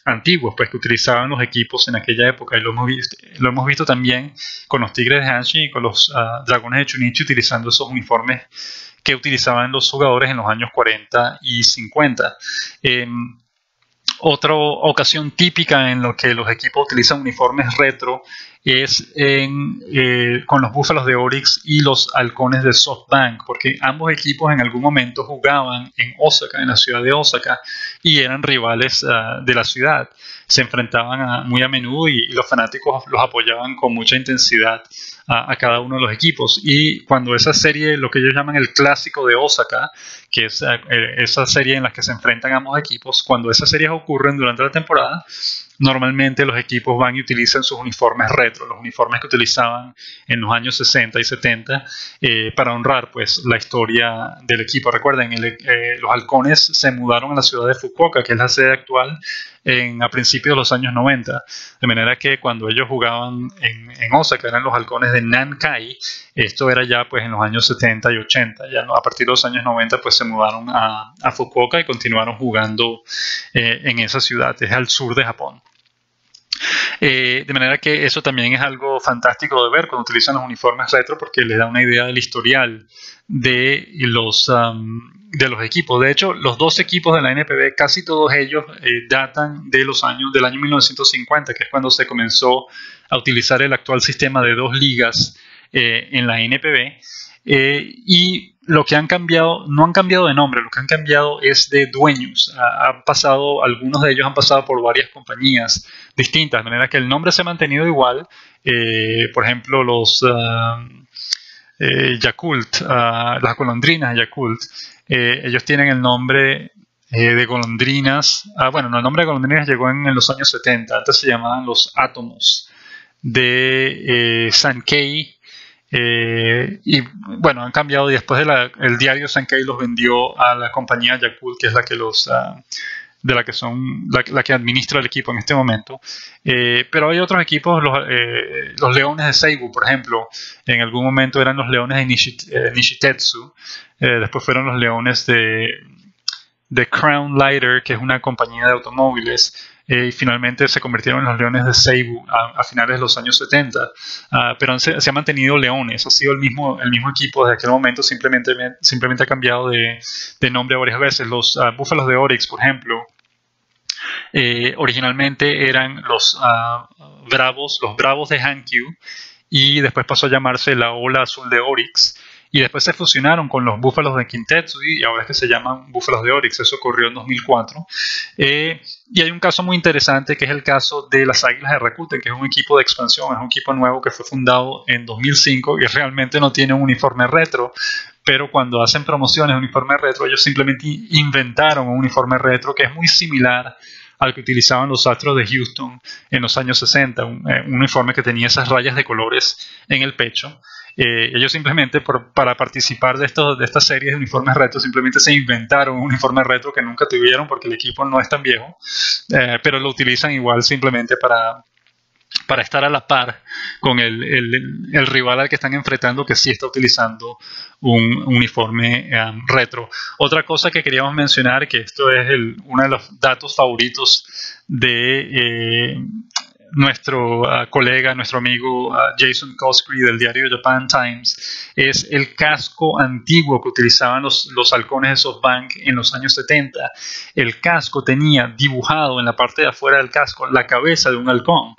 antiguos, pues, que utilizaban los equipos en aquella época, y lo hemos visto también con los Tigres de Hanshin y con los Dragones de Chunichi, utilizando esos uniformes que utilizaban los jugadores en los años 40 y 50. Otra ocasión típica en la que los equipos utilizan uniformes retro es con los Búfalos de Orix y los Halcones de SoftBank, porque ambos equipos en algún momento jugaban en Osaka, en la ciudad de Osaka, y eran rivales de la ciudad. Se enfrentaban muy a menudo, y los fanáticos los apoyaban con mucha intensidad a cada uno de los equipos. Y cuando esa serie, lo que ellos llaman el Clásico de Osaka, que es esa serie en la que se enfrentan ambos equipos, cuando esas series ocurren durante la temporada, normalmente los equipos van y utilizan sus uniformes retro, los uniformes que utilizaban en los años 60 y 70, para honrar, pues, la historia del equipo. Recuerden, los Halcones se mudaron a la ciudad de Fukuoka, que es la sede actual, a principios de los años 90, de manera que cuando ellos jugaban en Osaka eran los Halcones de Nankai. Esto era ya, pues, en los años 70 y 80. Ya, ¿no? A partir de los años 90, pues, se mudaron a Fukuoka y continuaron jugando en esa ciudad. Es al sur de Japón. De manera que eso también es algo fantástico de ver cuando utilizan los uniformes retro, porque les da una idea del historial de los equipos. De hecho, los dos equipos de la NPB, casi todos ellos datan del año 1950, que es cuando se comenzó a utilizar el actual sistema de 2 ligas en la NPB. Y lo que han cambiado, no han cambiado de nombre, lo que han cambiado es de dueños. Algunos de ellos han pasado por varias compañías distintas, de manera que el nombre se ha mantenido igual. Por ejemplo, los Yakult, las golondrinas Yakult, ellos tienen el nombre de golondrinas. Bueno, no, el nombre de golondrinas llegó en los años 70, antes se llamaban los átomos de Sankei. Y bueno, han cambiado, y después el diario Sankei los vendió a la compañía Yakult, que es la que la que administra el equipo en este momento. Pero hay otros equipos, los Leones de Seibu, por ejemplo, en algún momento eran los Leones de Nishitetsu, después fueron los Leones de Crown Lighter, que es una compañía de automóviles. y finalmente se convirtieron en los Leones de Seibu a finales de los años 70. Pero se ha mantenido Leones, ha sido el mismo equipo desde aquel momento, simplemente ha cambiado de nombre varias veces. Los Búfalos de Oryx, por ejemplo, originalmente eran los Bravos de Hankyu, y después pasó a llamarse la Ola Azul de Oryx, y después se fusionaron con los Búfalos de Kintetsu y ahora es que se llaman Búfalos de Oryx. Eso ocurrió en 2004. Y hay un caso muy interesante que es el caso de las Águilas de Rakuten, que es un equipo de expansión, es un equipo nuevo que fue fundado en 2005 y realmente no tiene un uniforme retro, pero cuando hacen promociones de uniforme retro, ellos simplemente inventaron un uniforme retro que es muy similar al que utilizaban los Astros de Houston en los años 60, un uniforme que tenía esas rayas de colores en el pecho. Ellos simplemente para participar de estas series de uniformes retro simplemente se inventaron un uniforme retro que nunca tuvieron porque el equipo no es tan viejo, pero lo utilizan igual simplemente para estar a la par con el rival al que están enfrentando, que sí está utilizando un uniforme retro. Otra cosa que queríamos mencionar, que esto es uno de los datos favoritos de nuestro colega, nuestro amigo Jason Coskrey del diario Japan Times, es el casco antiguo que utilizaban los halcones de SoftBank en los años 70. El casco tenía dibujado en la parte de afuera del casco la cabeza de un halcón.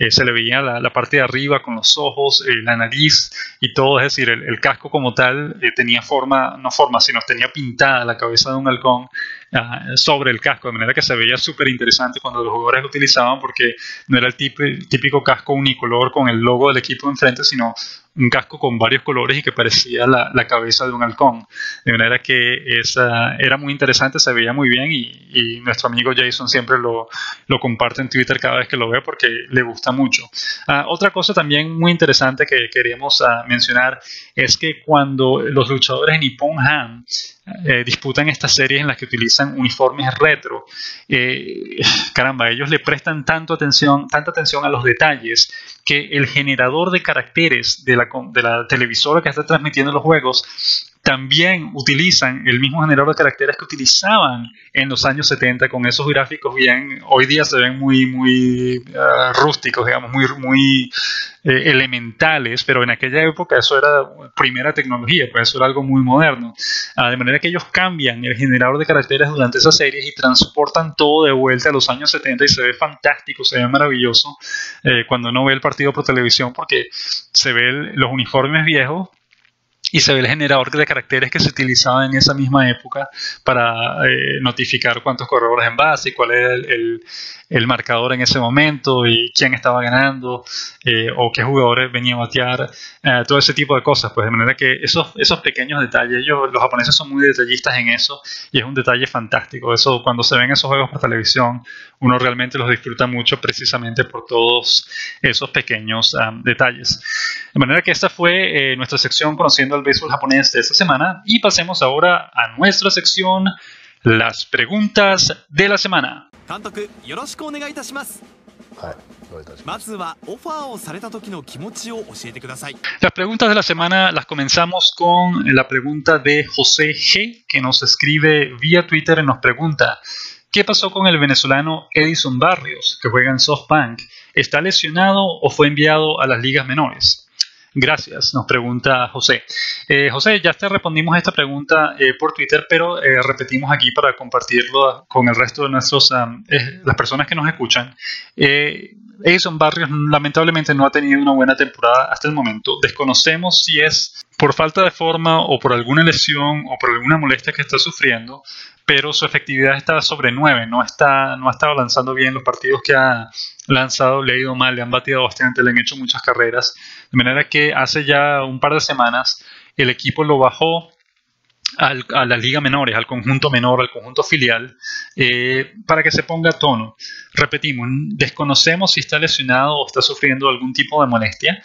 Se le veía la parte de arriba con los ojos, la nariz y todo, es decir, el casco como tal tenía sino tenía pintada la cabeza de un halcón sobre el casco, de manera que se veía súper interesante cuando los jugadores lo utilizaban, porque no era el típico casco unicolor con el logo del equipo enfrente, sino un casco con varios colores y que parecía la cabeza de un halcón, de manera que era muy interesante, se veía muy bien, y nuestro amigo Jason siempre lo comparte en Twitter cada vez que lo ve porque le gusta mucho. Otra cosa también muy interesante que queremos mencionar es que cuando los luchadores de Nippon Han disputan estas series en las que utilizan uniformes retro, caramba, ellos le prestan tanta atención a los detalles, que el generador de caracteres de la televisora que está transmitiendo los juegos también utilizan el mismo generador de caracteres que utilizaban en los años 70, con esos gráficos hoy día se ven muy rústicos, digamos, muy elementales, pero en aquella época eso era primera tecnología, pues eso era algo muy moderno. De manera que ellos cambian el generador de caracteres durante esas series y transportan todo de vuelta a los años 70 y se ve fantástico, se ve maravilloso cuando uno ve el partido por televisión, porque se ven los uniformes viejos y se ve el generador de caracteres que se utilizaba en esa misma época para notificar cuántos corredores en base y cuál era el marcador en ese momento y quién estaba ganando o qué jugadores venían a batear, todo ese tipo de cosas. Pues de manera que esos pequeños detalles, los japoneses son muy detallistas en eso y es un detalle fantástico. Eso, cuando se ven esos juegos por televisión, uno realmente los disfruta mucho precisamente por todos esos pequeños detalles. De manera que esta fue nuestra sección Conociendo el Béisbol Japonés de esta semana, y pasemos ahora a nuestra sección Las Preguntas de la Semana. Las preguntas de la semana las comenzamos con la pregunta de José G, que nos escribe vía Twitter y nos pregunta: ¿qué pasó con el venezolano Edison Barrios, que juega en SoftBank? ¿Está lesionado o fue enviado a las ligas menores? Gracias, nos pregunta José. José, ya te respondimos a esta pregunta por Twitter, pero repetimos aquí para compartirlo con el resto de las personas que nos escuchan. Edison Barrios lamentablemente no ha tenido una buena temporada hasta el momento. Desconocemos si es por falta de forma o por alguna lesión o por alguna molestia que está sufriendo, pero su efectividad está sobre 9, no ha estado lanzando bien. Los partidos que ha lanzado le ha ido mal, le han bateado bastante, le han hecho muchas carreras, de manera que hace ya un par de semanas el equipo lo bajó a las ligas menores, al conjunto menor, al conjunto filial, para que se ponga a tono. Repetimos, desconocemos si está lesionado o está sufriendo algún tipo de molestia,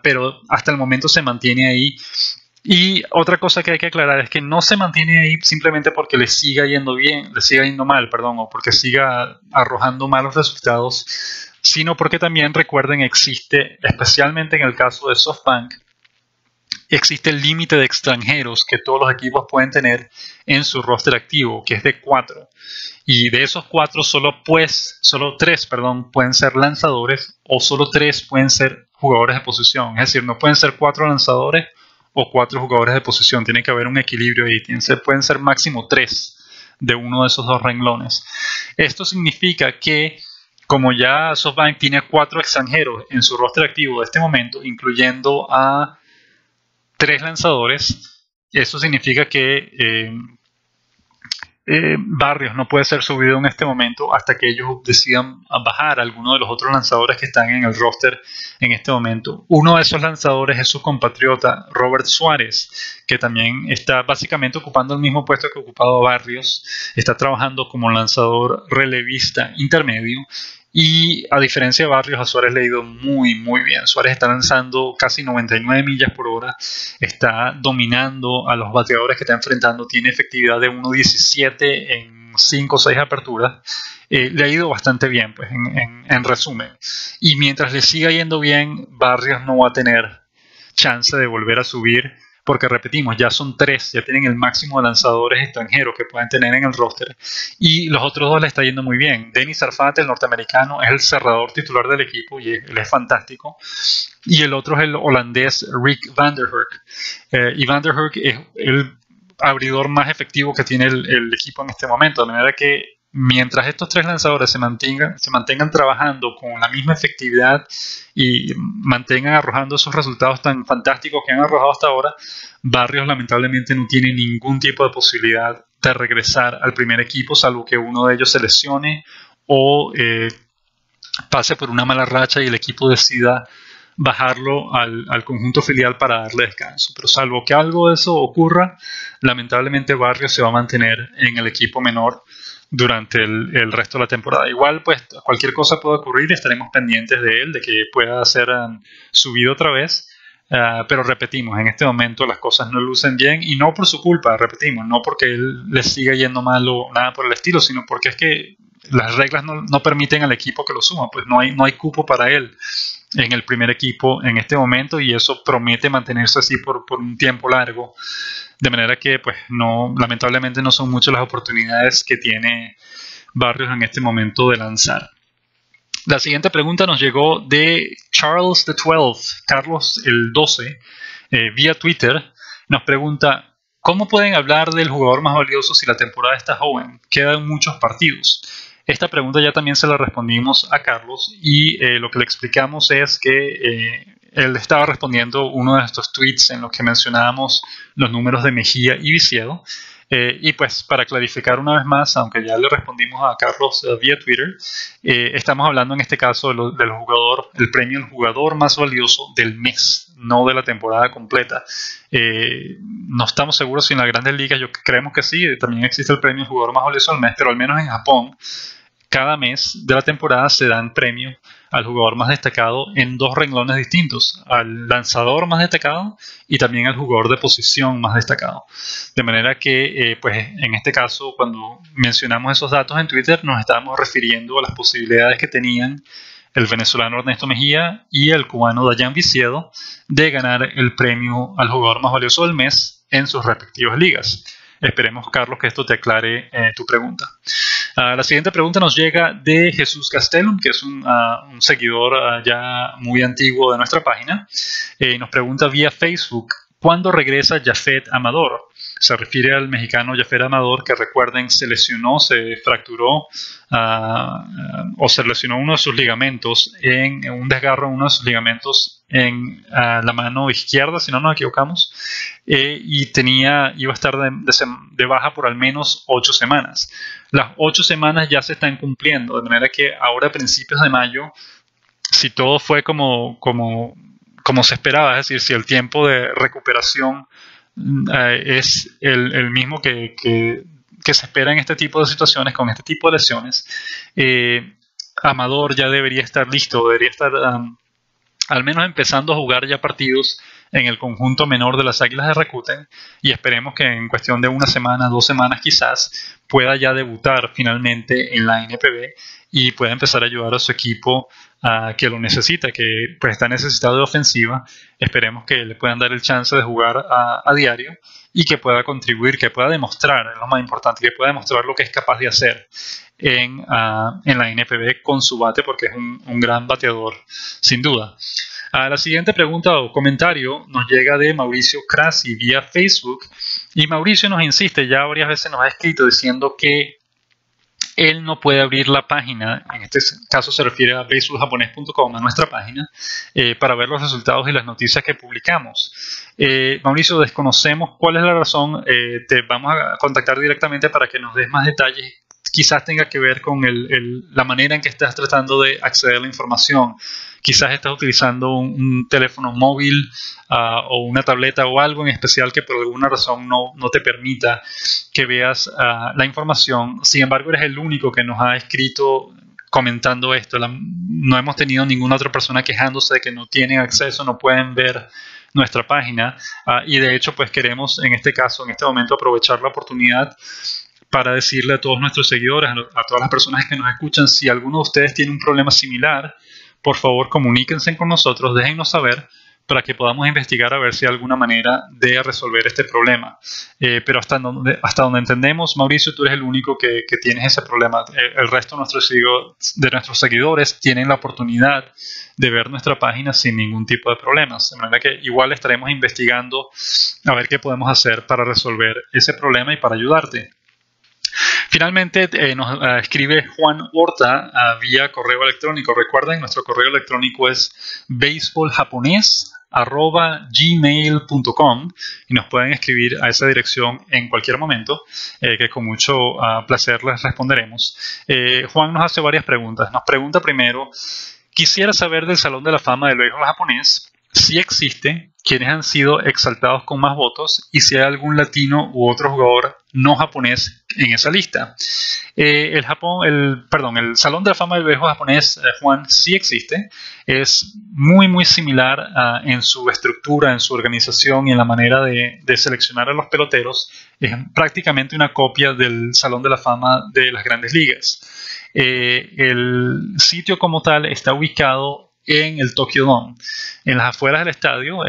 pero hasta el momento se mantiene ahí. Y otra cosa que hay que aclarar es que no se mantiene ahí simplemente porque le siga yendo mal, o porque siga arrojando malos resultados, sino porque también, recuerden, existe, especialmente en el caso de SoftBank, existe el límite de extranjeros que todos los equipos pueden tener en su roster activo, que es de 4. Y de esos 4, solo 3 pueden ser lanzadores o solo 3 pueden ser jugadores de posición. Es decir, no pueden ser 4 lanzadores o 4 jugadores de posición. Tiene que haber un equilibrio ahí. Pueden ser máximo 3 de uno de esos dos renglones. Esto significa que, como ya SoftBank tiene 4 extranjeros en su roster activo de este momento, incluyendo a 3 lanzadores, eso significa que Barrios no puede ser subido en este momento hasta que ellos decidan bajar a alguno de los otros lanzadores que están en el roster en este momento. Uno de esos lanzadores es su compatriota Robert Suárez, que también está básicamente ocupando el mismo puesto que ocupado Barrios. Está trabajando como lanzador relevista intermedio. Y a diferencia de Barrios, a Suárez le ha ido muy bien. Suárez está lanzando casi 99 millas por hora, está dominando a los bateadores que está enfrentando, tiene efectividad de 1.17 en 5 o 6 aperturas. Le ha ido bastante bien, pues, en resumen. Y mientras le siga yendo bien, Barrios no va a tener chance de volver a subir, porque repetimos, ya son 3, ya tienen el máximo de lanzadores extranjeros que pueden tener en el roster, y los otros 2 le está yendo muy bien. Denis Sarfate, el norteamericano, es el cerrador titular del equipo y él es fantástico, y el otro es el holandés Rick van der Hurk, y van der Hurk es el abridor más efectivo que tiene el equipo en este momento, de manera que mientras estos 3 lanzadores se mantengan trabajando con la misma efectividad y mantengan arrojando esos resultados tan fantásticos que han arrojado hasta ahora, Barrios lamentablemente no tiene ningún tipo de posibilidad de regresar al primer equipo, salvo que uno de ellos se lesione o pase por una mala racha y el equipo decida bajarlo al conjunto filial para darle descanso. Pero salvo que algo de eso ocurra, lamentablemente Barrios se va a mantener en el equipo menor durante el resto de la temporada. Igual, pues, cualquier cosa puede ocurrir y estaremos pendientes de él, de que pueda ser subido otra vez. Pero repetimos, en este momento las cosas no lucen bien, y no por su culpa, repetimos, no porque él le siga yendo mal o nada por el estilo, sino porque es que las reglas no permiten al equipo que lo suma, pues no hay cupo para él en el primer equipo en este momento, y eso promete mantenerse así por un tiempo largo. De manera que, pues, lamentablemente no son muchas las oportunidades que tiene Barrios en este momento de lanzar. La siguiente pregunta nos llegó de Charles the 12, Carlos el 12, vía Twitter. Nos pregunta: ¿cómo pueden hablar del jugador más valioso si la temporada está joven? Quedan muchos partidos. Esta pregunta ya también se la respondimos a Carlos, y lo que le explicamos es que él estaba respondiendo uno de estos tweets en los que mencionábamos los números de Mejía y Viciedo. Y pues, para clarificar una vez más, aunque ya le respondimos a Carlos vía Twitter, estamos hablando en este caso del jugador, el premio al jugador más valioso del mes, no de la temporada completa. No estamos seguros si en las grandes ligas, creemos que sí, también existe el premio al jugador más valioso del mes, pero al menos en Japón, cada mes de la temporada se dan premio al jugador más destacado en 2 renglones distintos: al lanzador más destacado y también al jugador de posición más destacado. De manera que, pues, en este caso, cuando mencionamos esos datos en Twitter, nos estábamos refiriendo a las posibilidades que tenían el venezolano Ernesto Mejía y el cubano Dayan Viciedo de ganar el premio al jugador más valioso del mes en sus respectivas ligas. Esperemos, Carlos, que esto te aclare tu pregunta. La siguiente pregunta nos llega de Jesús Castellum, que es un seguidor ya muy antiguo de nuestra página. Nos pregunta vía Facebook: ¿cuándo regresa Jafet Amador? Se refiere al mexicano Jafet Amador, que, recuerden, se lesionó, se fracturó o se lesionó uno de sus ligamentos, en un desgarro en uno de sus ligamentos en la mano izquierda, si no nos equivocamos, y iba a estar de baja por al menos 8 semanas. Las 8 semanas ya se están cumpliendo, de manera que ahora, a principios de mayo, si todo fue como se esperaba, es decir, si el tiempo de recuperación es el mismo que se espera en este tipo de situaciones, con este tipo de lesiones, Amador ya debería estar listo, debería estar al menos empezando a jugar ya partidos en el conjunto menor de las Águilas de Rakuten y esperemos que en cuestión de una semana, 2 semanas quizás, pueda ya debutar finalmente en la NPB y pueda empezar a ayudar a su equipo que lo necesita, que pues está necesitado de ofensiva. Esperemos que le puedan dar el chance de jugar a diario y que pueda contribuir, que pueda demostrar, es lo más importante, que pueda demostrar lo que es capaz de hacer en la NPB con su bate, porque es un gran bateador, sin duda. La siguiente pregunta o comentario nos llega de Mauricio Crasi vía Facebook, y Mauricio nos insiste, ya varias veces nos ha escrito diciendo que él no puede abrir la página, en este caso se refiere a baseballjapones.com, a nuestra página, para ver los resultados y las noticias que publicamos. Mauricio, desconocemos cuál es la razón, te vamos a contactar directamente para que nos des más detalles. Quizás tenga que ver con la manera en que estás tratando de acceder a la información. Quizás estás utilizando un teléfono móvil o una tableta o algo en especial que por alguna razón no te permita que veas la información. Sin embargo, eres el único que nos ha escrito comentando esto. No hemos tenido ninguna otra persona quejándose de que no tienen acceso, no pueden ver nuestra página. Y de hecho, pues queremos en este caso, en este momento, aprovechar la oportunidad para decirle a todos nuestros seguidores, a todas las personas que nos escuchan, si alguno de ustedes tiene un problema similar, por favor comuníquense con nosotros, déjennos saber para que podamos investigar a ver si hay alguna manera de resolver este problema. Pero hasta donde entendemos, Mauricio, tú eres el único que tienes ese problema. El resto de nuestros seguidores tienen la oportunidad de ver nuestra página sin ningún tipo de problemas. De manera que igual estaremos investigando a ver qué podemos hacer para resolver ese problema y para ayudarte. Finalmente nos escribe Juan Horta vía correo electrónico. Recuerden, nuestro correo electrónico es baseballjapones@gmail.com y nos pueden escribir a esa dirección en cualquier momento, que con mucho placer les responderemos. Juan nos hace varias preguntas. Nos pregunta primero, quisiera saber del Salón de la Fama del Béisbol japonés, si existe, quiénes han sido exaltados con más votos y si hay algún latino u otro jugador no japonés en esa lista. El Salón de la Fama del Béisbol japonés, Juan, sí existe. Es muy similar en su estructura, en su organización y en la manera de seleccionar a los peloteros. Es prácticamente una copia del Salón de la Fama de las Grandes Ligas. El sitio como tal está ubicado en el Tokyo Dome, en las afueras del estadio,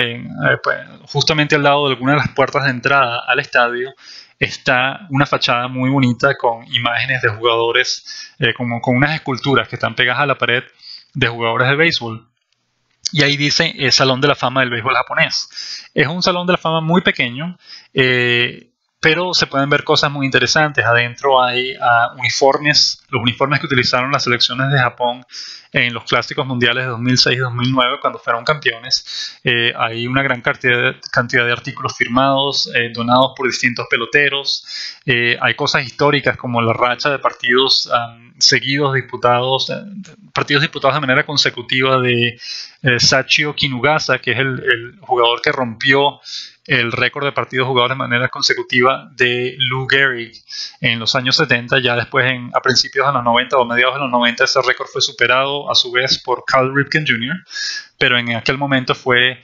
justamente al lado de alguna de las puertas de entrada al estadio, está una fachada muy bonita con imágenes de jugadores, con unas esculturas que están pegadas a la pared de jugadores de béisbol. Y ahí dice Salón de la Fama del Béisbol japonés. Es un salón de la fama muy pequeño, pero se pueden ver cosas muy interesantes. Adentro hay uniformes, los uniformes que utilizaron las selecciones de Japón en los clásicos mundiales de 2006 y 2009 cuando fueron campeones. Hay una gran cantidad de artículos firmados, donados por distintos peloteros. Hay cosas históricas como la racha de partidos seguidos partidos disputados de manera consecutiva de Sachio Kinugasa, que es el jugador que rompió el récord de partidos jugados de manera consecutiva de Lou Gehrig en los años 70. Ya después, a principios de los 90 o mediados de los 90, ese récord fue superado a su vez por Cal Ripken Jr., pero en aquel momento fue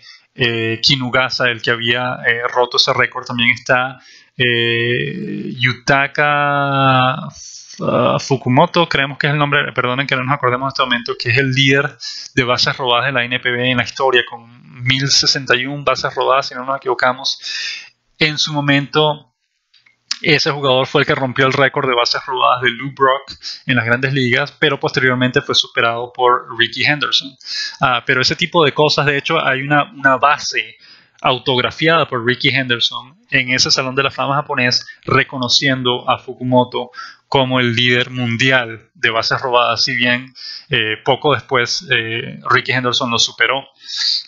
Kinugasa el que había roto ese récord. También está Yutaka Fukumoto, creemos que es el nombre, perdonen que no nos acordemos en este momento, que es el líder de bases robadas de la NPB en la historia, con 1061 bases robadas, si no nos equivocamos. En su momento, ese jugador fue el que rompió el récord de bases robadas de Lou Brock en las Grandes Ligas, pero posteriormente fue superado por Rickey Henderson. Pero ese tipo de cosas, de hecho, hay una base autografiada por Rickey Henderson en ese Salón de la Fama japonés, reconociendo a Fukumoto como el líder mundial de bases robadas, si bien poco después Rickey Henderson lo superó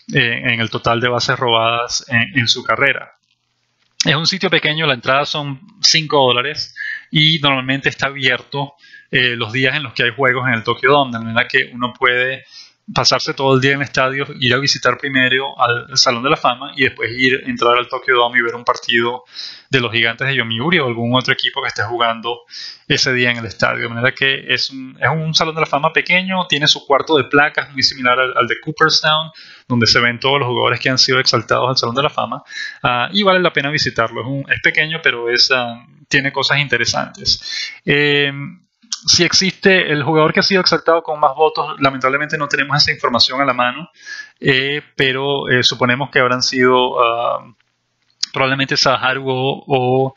en el total de bases robadas en su carrera. Es un sitio pequeño, la entrada son $5 y normalmente está abierto los días en los que hay juegos en el Tokyo Dome, de manera que uno puede pasarse todo el día en el estadio, ir a visitar primero al Salón de la Fama y después entrar al Tokyo Dome y ver un partido de los Gigantes de Yomiuri o algún otro equipo que esté jugando ese día en el estadio. De manera que es un Salón de la Fama pequeño, tiene su cuarto de placas muy similar al de Cooperstown, donde se ven todos los jugadores que han sido exaltados al Salón de la Fama, y vale la pena visitarlo. Es pequeño, pero tiene cosas interesantes. Si existe el jugador que ha sido exaltado con más votos, lamentablemente no tenemos esa información a la mano, pero suponemos que habrán sido probablemente Sadaharu o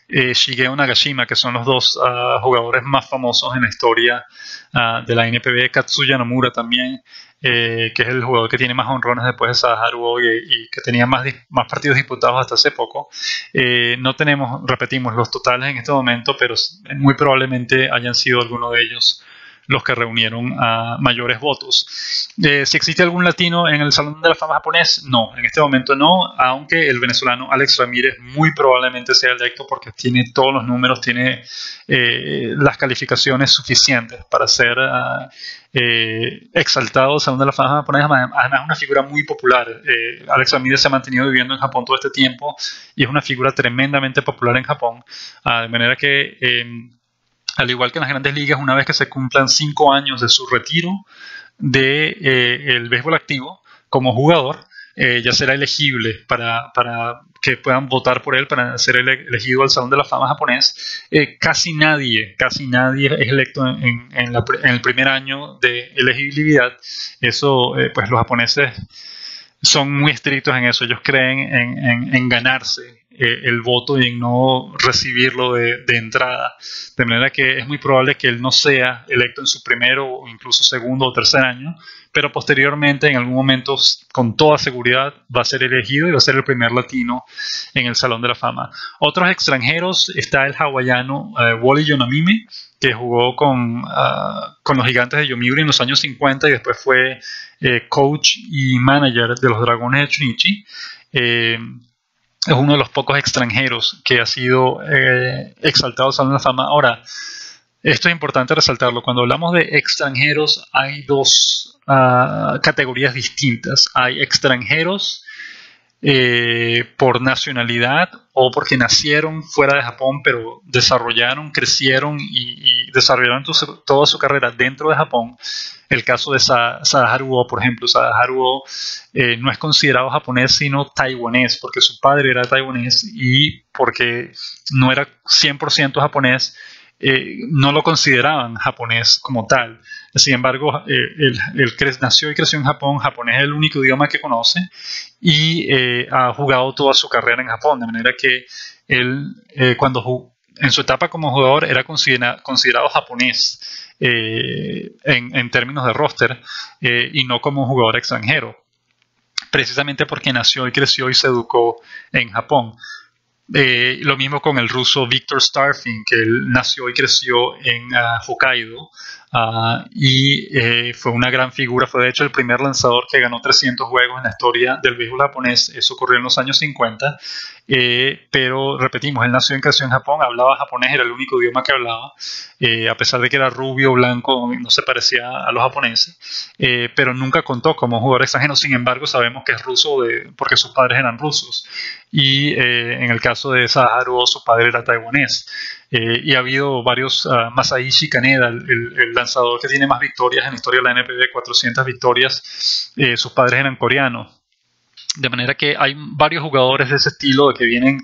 Shigeo Nagashima, que son los dos jugadores más famosos en la historia de la NPB. Katsuya Nomura también, que es el jugador que tiene más honrones después de Sadaharu y que tenía más partidos disputados hasta hace poco. No tenemos, repetimos, los totales en este momento, pero muy probablemente hayan sido algunos de ellos los que reunieron mayores votos. Si existe algún latino en el Salón de la Fama japonés, no, en este momento no, aunque el venezolano Alex Ramírez muy probablemente sea electo porque tiene todos los números, tiene las calificaciones suficientes para ser exaltado al Salón de la Fama japonés. Además es una figura muy popular. Alex Ramírez se ha mantenido viviendo en Japón todo este tiempo y es una figura tremendamente popular en Japón, de manera que al igual que en las grandes ligas, una vez que se cumplan 5 años de su retiro del béisbol activo como jugador, ya será elegible para que puedan votar por él para ser elegido al Salón de la Fama japonés. Casi nadie es electo en el primer año de elegibilidad. Eso, pues los japoneses son muy estrictos en eso. Ellos creen en ganarse el voto y en no recibirlo de entrada, de manera que es muy probable que él no sea electo en su primero o incluso segundo o tercer año, pero posteriormente en algún momento con toda seguridad va a ser elegido y va a ser el primer latino en el Salón de la Fama. Otros extranjeros, está el hawaiano Wally Yonamime, que jugó con los Gigantes de Yomiuri en los años 50 y después fue coach y manager de los Dragones de Chunichi. Es uno de los pocos extranjeros que ha sido exaltado al Salón de la Fama. Ahora, esto es importante resaltarlo. Cuando hablamos de extranjeros, hay dos categorías distintas. Hay extranjeros por nacionalidad o porque nacieron fuera de Japón, pero desarrollaron, crecieron y desarrollaron toda su carrera dentro de Japón. El caso de Sadaharu, por ejemplo. Sadaharu no es considerado japonés, sino taiwanés, porque su padre era taiwanés y porque no era 100% japonés, no lo consideraban japonés como tal. Sin embargo, él nació y creció en Japón. Japonés es el único idioma que conoce y ha jugado toda su carrera en Japón, de manera que él, en su etapa como jugador, era considerado japonés en términos de roster, y no como un jugador extranjero, precisamente porque nació y creció y se educó en Japón. Lo mismo con el ruso Viktor Starfin, que él nació y creció en Hokkaido, y fue una gran figura. Fue de hecho el primer lanzador que ganó 300 juegos en la historia del béisbol japonés. Eso ocurrió en los años 50, pero repetimos, él nació y creció en Japón, hablaba japonés, era el único idioma que hablaba, a pesar de que era rubio, blanco, no se parecía a los japoneses, pero nunca contó como jugador extranjero. Sin embargo, sabemos que es ruso porque sus padres eran rusos, y en el caso de Sadaharu, su padre era taiwanés. Y ha habido varios, Masaichi Kaneda, el lanzador que tiene más victorias en la historia de la NPB, 400 victorias, sus padres eran coreanos. De manera que hay varios jugadores de ese estilo, de que vienen,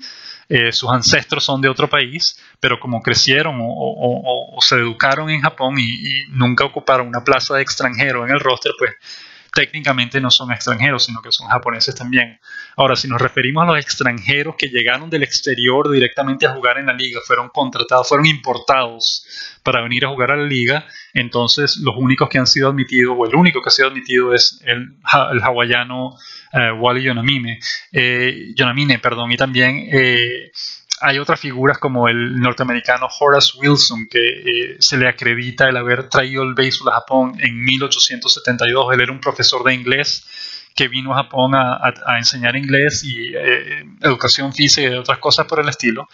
sus ancestros son de otro país, pero como crecieron o se educaron en Japón y nunca ocuparon una plaza de extranjero en el roster, pues técnicamente no son extranjeros, sino que son japoneses también. Ahora, si nos referimos a los extranjeros que llegaron del exterior directamente a jugar en la liga, fueron contratados, fueron importados para venir a jugar a la liga, entonces los únicos que han sido admitidos, o el único que ha sido admitido, es el hawaiano Wally Yonamine, y también hay otras figuras como el norteamericano Horace Wilson, que se le acredita el haber traído el béisbol a Japón en 1872. Él era un profesor de inglés que vino a Japón a enseñar inglés y educación física y otras cosas por el estilo.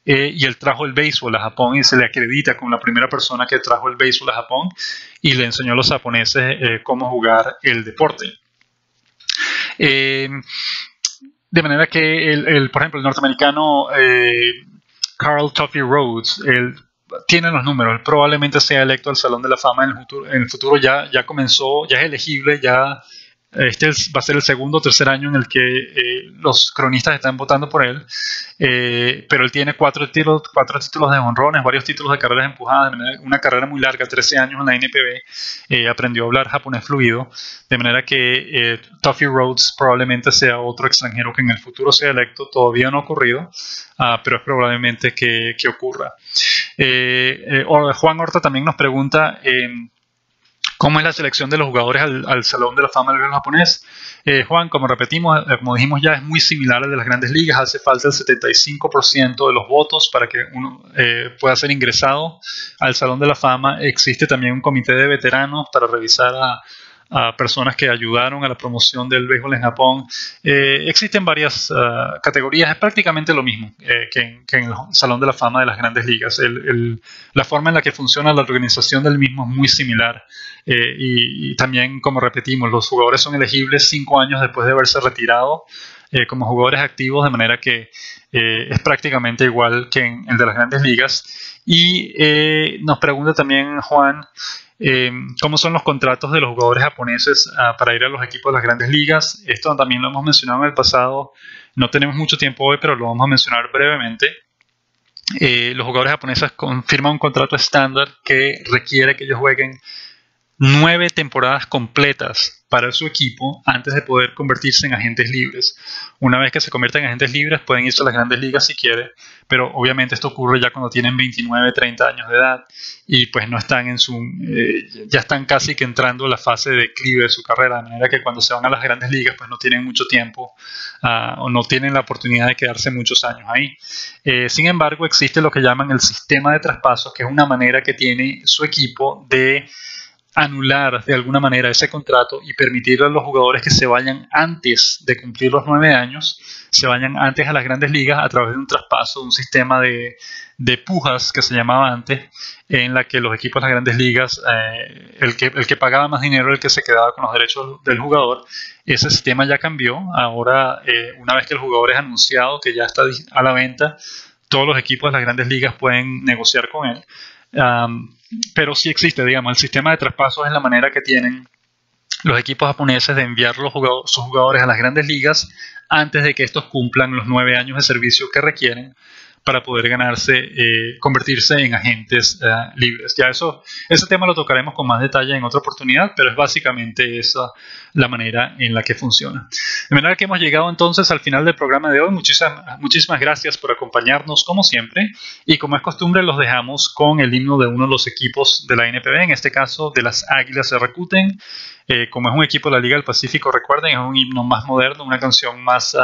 y él trajo el béisbol a Japón y se le acredita como la primera persona que trajo el béisbol a Japón y le enseñó a los japoneses cómo jugar el deporte. De manera que, por ejemplo, el norteamericano Carl Tuffy Rhodes, él tiene los números, él probablemente sea electo al Salón de la Fama en el futuro ya comenzó, ya es elegible, ya va a ser el segundo o tercer año en el que los cronistas están votando por él, pero él tiene cuatro títulos de jonrones, varios títulos de carreras empujadas, una carrera muy larga, 13 años en la NPB, aprendió a hablar japonés fluido, de manera que Tuffy Rhodes probablemente sea otro extranjero que en el futuro sea electo, todavía no ha ocurrido, pero es probablemente que ocurra. Juan Horta también nos pregunta ¿cómo es la selección de los jugadores al Salón de la Fama del béisbol japonés? Juan, como repetimos, como dijimos ya, es muy similar al de las grandes ligas. Hace falta el 75% de los votos para que uno pueda ser ingresado al Salón de la Fama. Existe también un comité de veteranos para revisar a personas que ayudaron a la promoción del béisbol en Japón. Existen varias categorías, es prácticamente lo mismo que en el Salón de la Fama de las grandes ligas. La forma en la que funciona la organización del mismo es muy similar. Y también, como repetimos, los jugadores son elegibles 5 años después de haberse retirado como jugadores activos, de manera que es prácticamente igual que en el de las grandes ligas. Y nos pregunta también Juan, ¿cómo son los contratos de los jugadores japoneses para ir a los equipos de las grandes ligas? Esto también lo hemos mencionado en el pasado, no tenemos mucho tiempo hoy, pero lo vamos a mencionar brevemente. Los jugadores japoneses firman un contrato estándar que requiere que ellos jueguen 9 temporadas completas para su equipo antes de poder convertirse en agentes libres. Una vez que se convierten en agentes libres pueden irse a las grandes ligas si quieren, pero obviamente esto ocurre ya cuando tienen 29, 30 años de edad y pues no están ya están casi que entrando a la fase de declive de su carrera, de manera que cuando se van a las grandes ligas pues no tienen mucho tiempo o no tienen la oportunidad de quedarse muchos años ahí. Sin embargo, existe lo que llaman el sistema de traspasos, que es una manera que tiene su equipo de anular de alguna manera ese contrato y permitirle a los jugadores que se vayan antes de cumplir los 9 años, se vayan antes a las grandes ligas a través de un traspaso, un sistema de pujas que se llamaba antes, en la que los equipos de las grandes ligas, el que pagaba más dinero era el que se quedaba con los derechos del jugador. Ese sistema ya cambió. Ahora, una vez que el jugador es anunciado que ya está a la venta, todos los equipos de las grandes ligas pueden negociar con él. Pero sí existe, digamos, el sistema de traspasos es la manera que tienen los equipos japoneses de enviar sus jugadores a las grandes ligas antes de que estos cumplan los 9 años de servicio que requieren para poder convertirse en agentes libres. Ya ese tema lo tocaremos con más detalle en otra oportunidad, pero es básicamente esa la manera en la que funciona. De manera que hemos llegado entonces al final del programa de hoy. Muchísimas gracias por acompañarnos como siempre, y como es costumbre los dejamos con el himno de uno de los equipos de la NPB, en este caso de las Águilas de Rakuten. Como es un equipo de la Liga del Pacífico, recuerden, es un himno más moderno, una canción más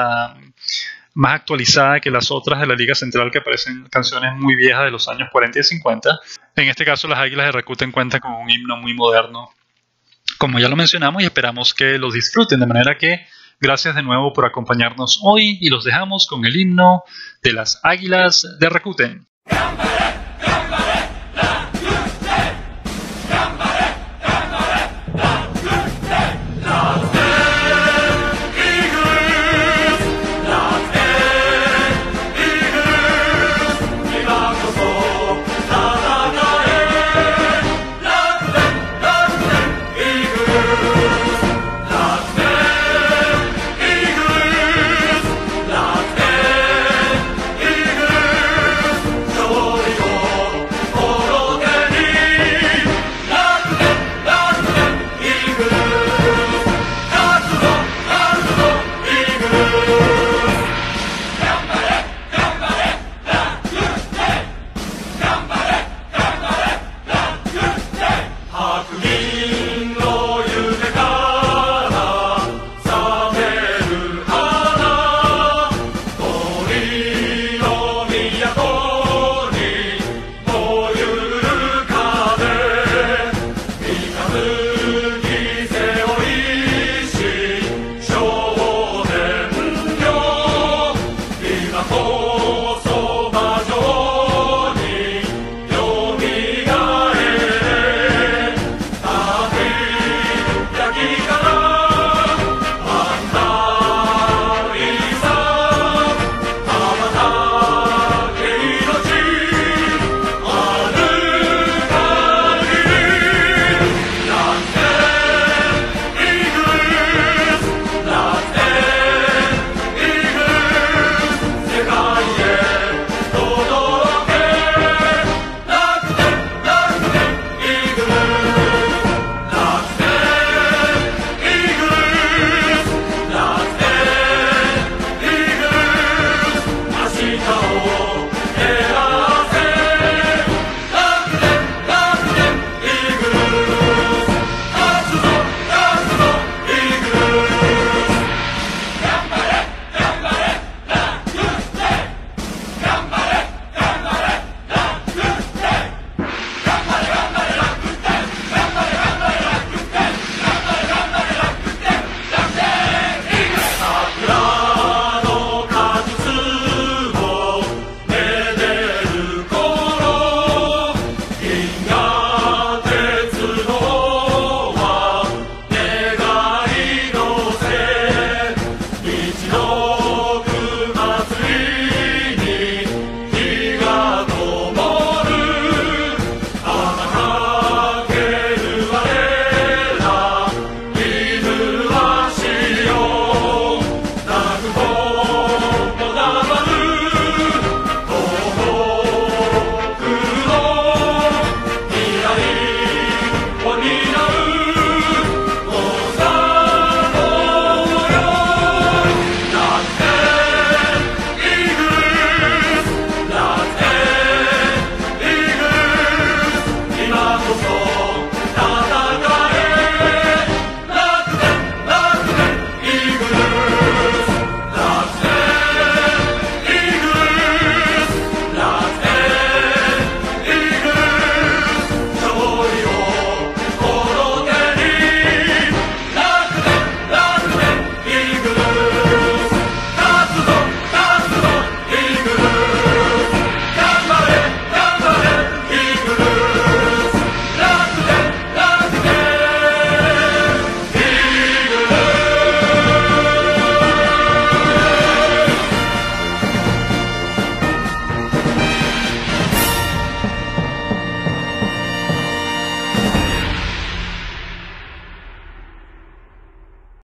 actualizada que las otras de la Liga Central, que parecen canciones muy viejas de los años 40 y 50. En este caso, las Águilas de Rakuten cuentan con un himno muy moderno, como ya lo mencionamos, y esperamos que los disfruten. De manera que gracias de nuevo por acompañarnos hoy y los dejamos con el himno de las Águilas de Rakuten.